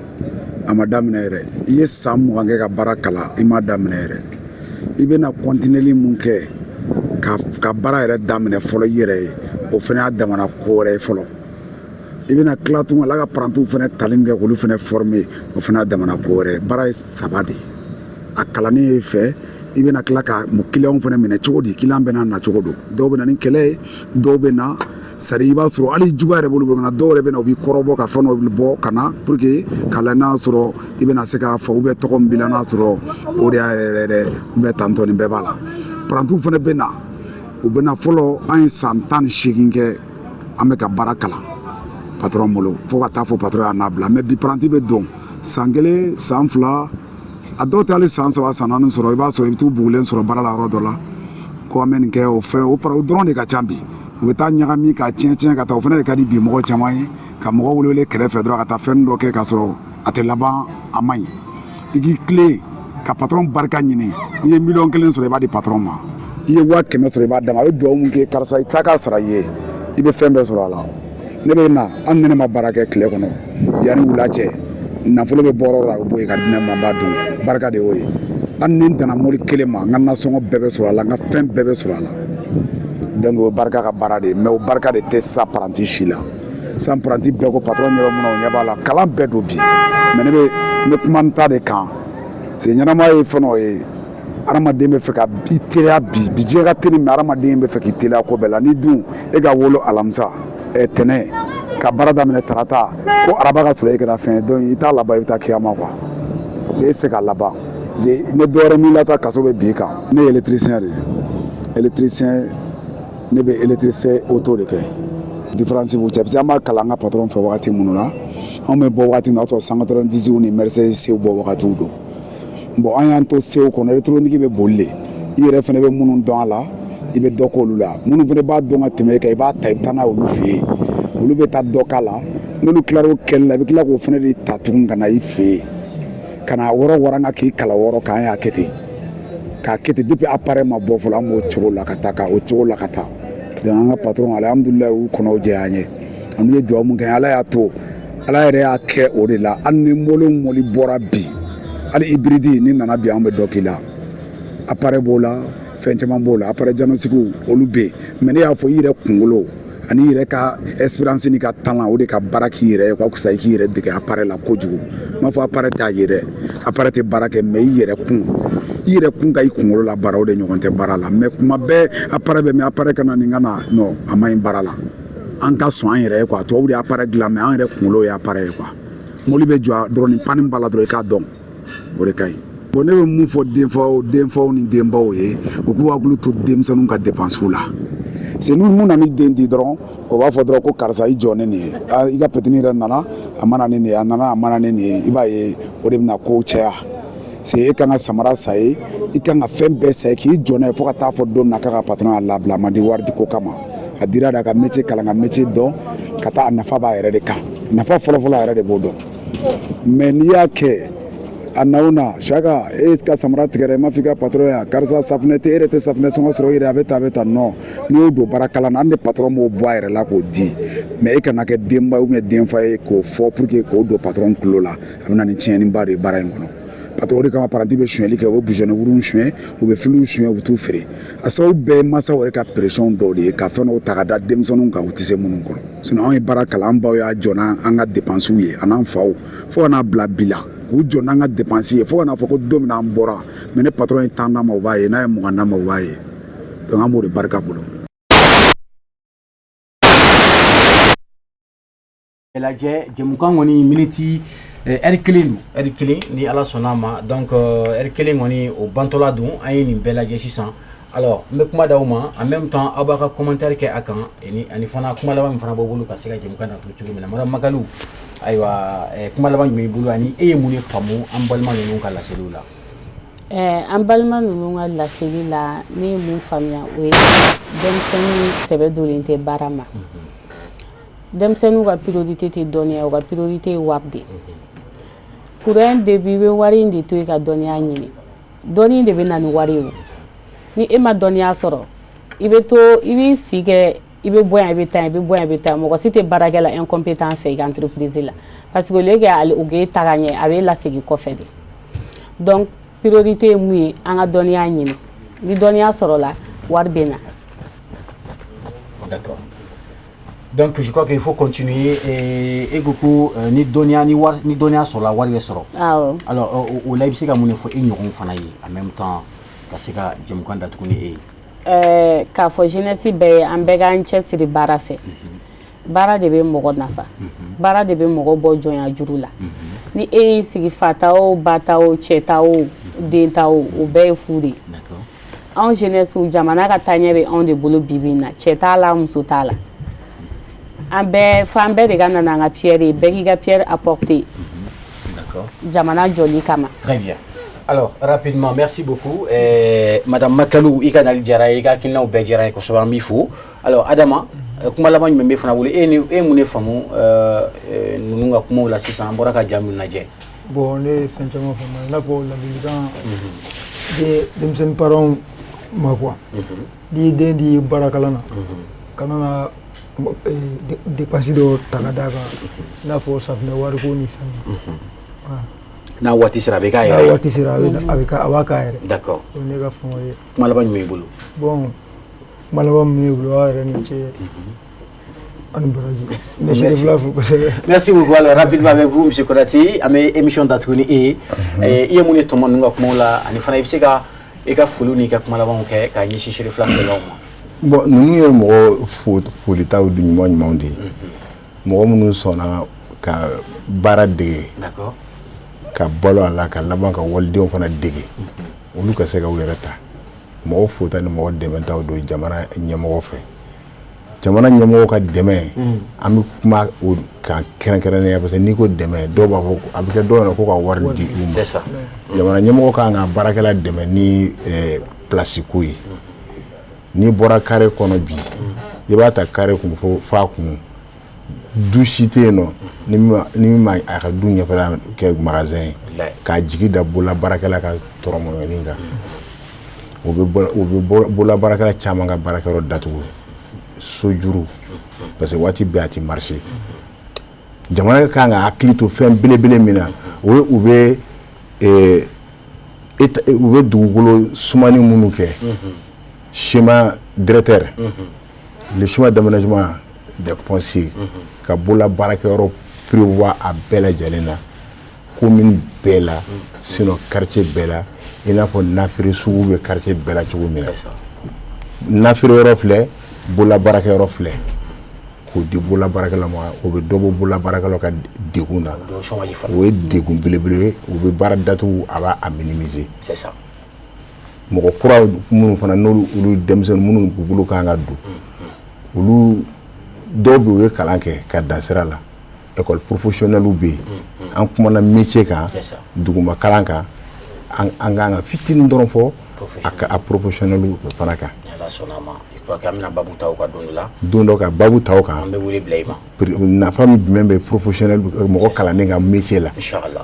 a ma daminɛ yɛrɛ I ye san 20 kɛ ka baara kalan I ma daminɛ yɛrɛ I bɛna continueli mun kɛ ka baara yɛrɛ daminɛ fɔlɔ I yɛrɛ ye o fɛnɛ y'a damana ko wɛrɛ ye fɔlɔ I bɛna tila tun ala ka parantiw fɛnɛ tali min kɛ k'olu fɛnɛ former o fɛnɛ y'a damana ko wɛrɛ ye baara ye 3 de a kalanni ye fɛ I bɛna tila ka client fɛnɛ minɛ cogo di client bɛna na cogo don dɔw bɛna ni kɛlɛ ye dɔw bɛna sari I b'a sɔrɔ hali juguya yɛrɛ bolo bɛ dɔw yɛrɛ bɛna u b'i kɔrɔbɔ ka fɛn dɔ bɔ ka na pour que k'a lajɛ n'a sɔrɔ I bɛna se k'a fɔ tɔgɔ min b'i la n'a sɔrɔ o de y'a yɛrɛ tantɔ nin bɛɛ b'a la parantiw fɛnɛ bɛna u bɛna fɔlɔ an ye san 18 kɛ an bɛ ka baara kalan patron bolo fo ka taa fɔ patron y'a nabila mais bi paranti bɛ don san 1 san 2 a dɔw tɛ hali san 3 san 4 sɔrɔ I b'a sɔrɔ I bɛ t'u bugulen sɔrɔ baara la yɔrɔ dɔ la ko an bɛ nin kɛ o fɛn o dɔrɔn de ka ca bi u bɛ taa ɲagami ka tiɲɛ ka taa o fana de ka di bi mɔgɔ caman ye ka mɔgɔ wele kɛrɛfɛ dɔrɔn ka taa fɛn dɔ kɛ ka sɔrɔ a tɛ laban a man ɲi I k'i tilen ka patron barika ɲini I ye miliyɔn 1 sɔrɔ I b'a di patron ma I ye 500 sɔrɔ I b'a d'a ma a bɛ dugawu mun kɛ karisa I ta k'a sara I ye I bɛ fɛn bɛɛ sɔrɔ a la ne bɛ na an ni ne ma baara kɛ tile kɔnɔ yanni wula cɛ nafolo bɛ bɔ yɔrɔ la o b'o ye ka di ne ma n b'a dun barika de y'o ye hali ni n danna mobili 1 ma n ka nasɔngɔ bɛɛ bɛ sɔrɔ a la n ka fɛn bɛɛ bɛ sɔrɔ a la donc o barika ka baara de mais o barika de tɛ sa paranti si la san paranti bɛɛ ko patron ɲɛ bɛ mun na o ɲɛ b'a la kalan bɛɛ don bi mais ne bɛ kuma n ta de kan parce que ɲɛnama ye fɛn o ye adamaden bɛ fɛ ka I teliya bi diɲɛ ka teli mais adamaden bɛ fɛ k'i teliya ko bɛɛ la ni dun e ka wolo alamisa tɛnɛ ka baara daminɛ tarata ko araba ka sɔrɔ e kɛra fɛn ye donc I t'a laban I bɛ taa kiyama quoi parce que e tɛ se ka laban parce que ne dɔwɛrɛ min lata kaso bɛ bin kan ne ye électricien de ye électricien ne bɛ électricien auto de kɛ différence b'u cɛ parce que an b'a kalan an ka patron fɛ wagati minnu na anw bɛ bɔ wagati min na o y'a sɔrɔ 198 ni Mercedes sew bɔ wagatiw don bon an y'an to sew kɔnɔ électronique bɛ boli de I yɛrɛ fɛnɛ bɛ minnu dɔn a la I bɛ dɔ k'olu la minnu fɛnɛ b'a dɔn ka tɛmɛ e kan I b'a ta I bɛ taa n'a ye olu fɛ yen olu bɛ taa dɔ k'a la n'olu tilara o kɛli la I bɛ tila k'o fɛnɛ de ta tugun ka na I fɛ yen ka na wɔrɔ waranga k'i kala wɔrɔ k'an y'a kɛ ten k'a kɛ ten depuis appareil ma bɔ fɔlɔ an b'o cogo la ka taa ka o cogo la ka taa donc an ka patron alhamdulilayi u kɔnɔw jɛya an ye an ye dugawu mun kɛ ala y'a to ala yɛrɛ y'a kɛ o de la hali ni mɔli bɔra bi hali hybride ni nana bi an bɛ dɔ k'i la appareil b'o la fɛn caman b'o la appareil diagnostic olu bɛ yen mais ne y'a fɔ I yɛrɛ kunkolo ani yɛrɛ ka espérance ni ka talent o de ka baara k'i yɛrɛ ye quoi que ça i k'i yɛrɛ dege appareil la kojugu m'a fɔ appareil t'a ye dɛ appareil tɛ baara kɛ mais i yɛrɛ kun ka i kunkolo la baara o de ɲɔgɔn tɛ baara la mais kuma bɛɛ appareil bɛ mais appareil kana nin ka na non a ma ɲi baara la an ka sɔn an yɛrɛ ye quoi tubabu de appareil dilan mais an yɛrɛ kunkolo ye appareil ye quoi mobili bɛ jɔ dɔrɔn ni panne b'a la dɔrɔn i k'a dɔn o de ka ɲi bon ne bɛ mun fɔ denfaw ni denbaw ye u k'u hakili to denmisɛnninw ka dépenses la c'est ni mun nana i den di dɔrɔn o b'a fɔ dɔrɔn ko karisa i jɔ ne nin ye i ka petini yɛrɛ nana a mana ne nin ye a nana a mana ne nin ye i b'a ye o de bɛna kow caya c'est e kan ka samara sa ye i kan ka fɛn bɛɛ sa ye k'i jɔ n'a ye fo ka taa fɔ don min na k'a ka patron y'a labila a ma di wari di ko kama a dira de a ka métier kalan ka métier dɔn ka taa a nafa b'a yɛrɛ de kan nafa fɔlɔfɔlɔ a yɛrɛ de b'o dɔn mais n'i y'a kɛ a na o na saka e ka samara tigɛ dɛ i ma f'i ka patron ya karisa safunɛ tɛ e yɛrɛ tɛ safunɛ sɔngɔ sɔrɔ i yɛrɛ a bɛ taa non n'i y'o don baara kalan na an de patron b'o bɔ a yɛrɛ la k'o di mais e kana kɛ denba ou bien denfa ye k'o fɔ pour que k'o don patron kulo la a bɛ na ni tiɲɛniba de ye baara in kɔnɔ patron o de kama paranti bɛ sonyɛli kɛ u bɛ bougeonner wuruw suɲɛ u bɛ filiw suɲɛ u bɛ t'u feere a sababu bɛɛ ye mansaw yɛrɛ ka pression dɔw de ye ka fɛn dɔw ta ka da denmisɛnninw kan u tɛ se minnu kɔrɔ sinon anw ye baara kalan an baw y'a jɔ n'an ka dépenses ye a n'an faw fo ka n'a bila bi la k'u jɔ n'an ka dépenses ye fo ka n'a fɔ ko don min na an bɔra mais ne patron ye 10 d'a ma o b'a ye n'a ye 20 d'a ma o b'a ye donc an b'o de barika bolo. lajɛ jɛmukan kɔni miniti ɛri kelen ni ala sɔnna ma donc ɛri kelen kɔni o bantɔla don an ye nin bɛɛ lajɛ sisan alors n bɛ kuma d'aw ma en même temps aw b'a ka commentaire kɛ a kan ani fana kuma laban min fana b'aw bolo ka se ka jɛmukan natogo cogo min na madame Makalu ayiwa kuma laban jumɛn b'i bolo ani e ye mun de faamu an balima ninnu ka laseliw la. An balima ninnu ka laseli la ne ye mun faamuya o ye denmisɛnninw sɛbɛ donnen tɛ baara ma. Denmisɛnninw ka priorité tɛ dɔnniya o ka priorité ye wari de ye. Pour un début i bɛ wari in de to i ka dɔnniya ɲini dɔnni de bɛ na ni wari ye o ni e ma dɔnniya sɔrɔ i bɛ to i b'i si kɛ i bɛ bɔ yan i bɛ taa i bɛ bɔ yan i bɛ taa mɔgɔ si tɛ baarakɛla incompétent fɛ i ka entreprise la parce que o lieu que o k'e ta ka ɲɛ a bɛ lasegin kɔfɛ de donc priorité ye mun ye an ka dɔnniya ɲini ni dɔnniya sɔrɔla wari bɛ na. D'accord. Donc je crois qu'il faut continuer et beaucoup ni dɔnniya sɔrɔ la wari bɛ sɔrɔ. Awɔ. Alors o la i bɛ se ka mun de fɔ i ɲɔgɔn fana ye en même temps ka se ka jɛmukan datugu ni e ye. K'a fɔ jeunesse bɛɛ ye an bɛɛ k'an cɛsiri baara fɛ baara de bɛ mɔgɔ nafa baara de bɛ mɔgɔ bɔ jɔnya juru la ni e y'i sigi fa ta o ba ta o cɛ ta o den ta o bɛɛ ye fu de ye anw jeunesse jamana ka taaɲɛ bɛ anw de bolo bi bi in na cɛ t'a la muso t'a la an bɛɛ f'an bɛɛ de ka na n'an ka pierre ye bɛɛ k'i ka pierre apporter jamana jɔli kama. Très bien. Alors, rapidement, merci beaucoup. Madame Makalu, i ka nali diyara ye, i ka hakilinaw bɛɛ diyara ye kosɛbɛ an b'i fo. Alors, Adama, kuma laban jumɛn bɛ fana bolo e ye mun de faamu ninnu ka kumaw la sisan an bɔra ka ja min lajɛ. Bon, ne ye fɛn caman faamu i n'a fɔ ladilikan denmisɛnnin parents ma quoi n'i ye den di baarakalan na kana na dépense dɔ ta ka d'a kan i n'a fɔ safunɛ wariko ni fɛn n'a waati sera a bɛ k'a yɛrɛ ye. n'a waati sera a b'a k'a yɛrɛ. D'accord. o ye ne ka fɛn ye. kuma laban jumɛn b'i bolo. bon kuma laban min bɛ ne bolo aw yɛrɛ ni ce ani baraji. mais je fila fo kosɛbɛ. Merci beaucoup. Alors rapidement avec vous monsieur Konate an bɛ émission datugu ni e ye i ye mun de tɔmɔ ninnu ka kumaw la ani fana i bɛ se ka i ka foliw n'i ka kuma labanw kɛ k'a ɲɛsin Chérif filafɛlaw ma. Bon ninnu ye mɔgɔ folitaw ɲumanw de ye mɔgɔ minnu sɔnna ka baara dege ka balo a la ka laban ka walidenw fana dege olu ka se ka u yɛrɛ ta mɔgɔ fota ni mɔgɔ dɛmɛtaw don jamana ɲɛmɔgɔ fɛ jamana ɲɛmɔgɔ ka dɛmɛ an bɛ kuma o kan kɛrɛnkɛrɛnnenya parce que n'i ko dɛmɛ dɔw b'a fɔ a bɛ kɛ dɔw yɛrɛ ko ka wari di u ma jamana ɲɛmɔgɔ kan ka baarakɛla dɛmɛ ni place ko ye n'i bɔra carré kɔnɔ bi i b'a ta carré kun f'a kun du si tɛ yen nɔ ni min ma a ka du ɲɛfɛla kɛ magasin ye k'a jigi da bolola baarakɛla ka tɔrɔmɔɲɔni kan o bɛ bolola baarakɛla caman ka baarakɛyɔrɔ datugu sojuru parce que waati bɛɛ a ti marché jamana kan ka hakili to fɛn belebele min na o ye u bɛ dugukolo sumani minnu kɛ schéma directeur le schéma d'aménagement des fonciers ka bolola baarakɛyɔrɔ prévoir a bɛɛ lajɛlen na commune bɛɛ la sinon quartier bɛɛ la i n'a fɔ nafere sugu bɛ quartier bɛɛ la cogo min na nafere yɔrɔ filɛ bolola baarakɛyɔrɔ filɛ k'o di bolola baarakɛla ma o bɛ dɔ bɔ bolola baarakɛlaw ka degun na o ye degun belebele ye o bɛ baara datugu a b'a minimiser mɔgɔ kura minnu fana n'olu denmisɛnnin minnu bolo kan ka don olu dɔw bɛ u ye kalan kɛ ka dan sira la école professionnelle bɛ yen an kumana métier kan duguma kalan kan an kan ka fitinin dɔrɔn fɔ a professionnel fana kan don dɔ ka babu ta o kan nafa min jumɛn bɛ professionnel mɔgɔ kalannen ka métier la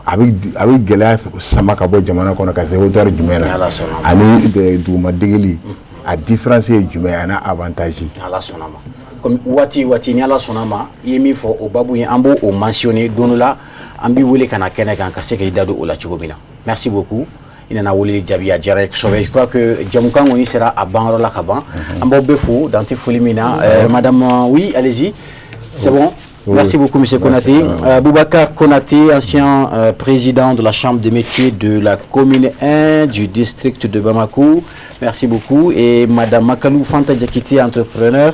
a bɛ gɛlɛya sama ka bɔ jamana kɔnɔ ka se hauteur jumɛn na ani duguma degeli a différence ye jumɛn ani avantage comme wati ni ala sɔnna ma i ye min fɔ o babu ye an b'o mentionner don dɔ la an b'i wele ka na kɛnɛ kan ka se k'i da don o la cogo min na merci beaucoup i nana weleli jaabi a diyara kosɛbɛ je crois que jamukan kɔni sera a banyɔrɔ la ka ban an b'aw bɛɛ fo dan tɛ foli min na madame oui allez-y c'est bon. Merci beaucoup, M. Konaté. Boubacar Konaté, ancien président de la Chambre des métiers de la commune 1 du district de Bamako. Merci beaucoup. Et Mme Makalou Fanta Diakité, entrepreneur.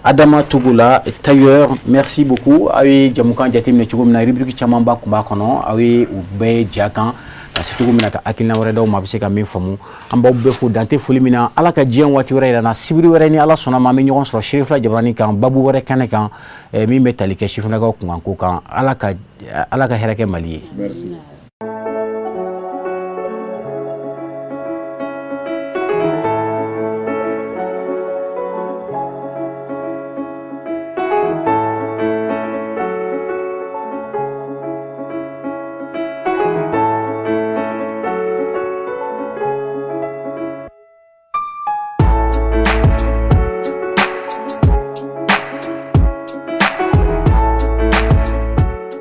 Adama Tougoula, tailleur. Merci beaucoup. Awi Jamoukan Diatim Netchougoum na rubrique Chamamba Kumbakono. Awi Oubé Diakan. C'est tout comme na akilna wɛrɛ daw ma bɛ se ka min faamu an b'aw bɛɛ fo dante foli min na ala ka diɲɛ waati wɛrɛ yɛrɛ na sibiri wɛrɛ ni ala sɔnna ma an bɛ ɲɔgɔn sɔrɔ Serifula Jabaranin kan babu wɛrɛ kɛnɛ kan min bɛ tali kɛ sifinnakaw kunkanko kan ala ka hɛrɛ kɛ Mali ye.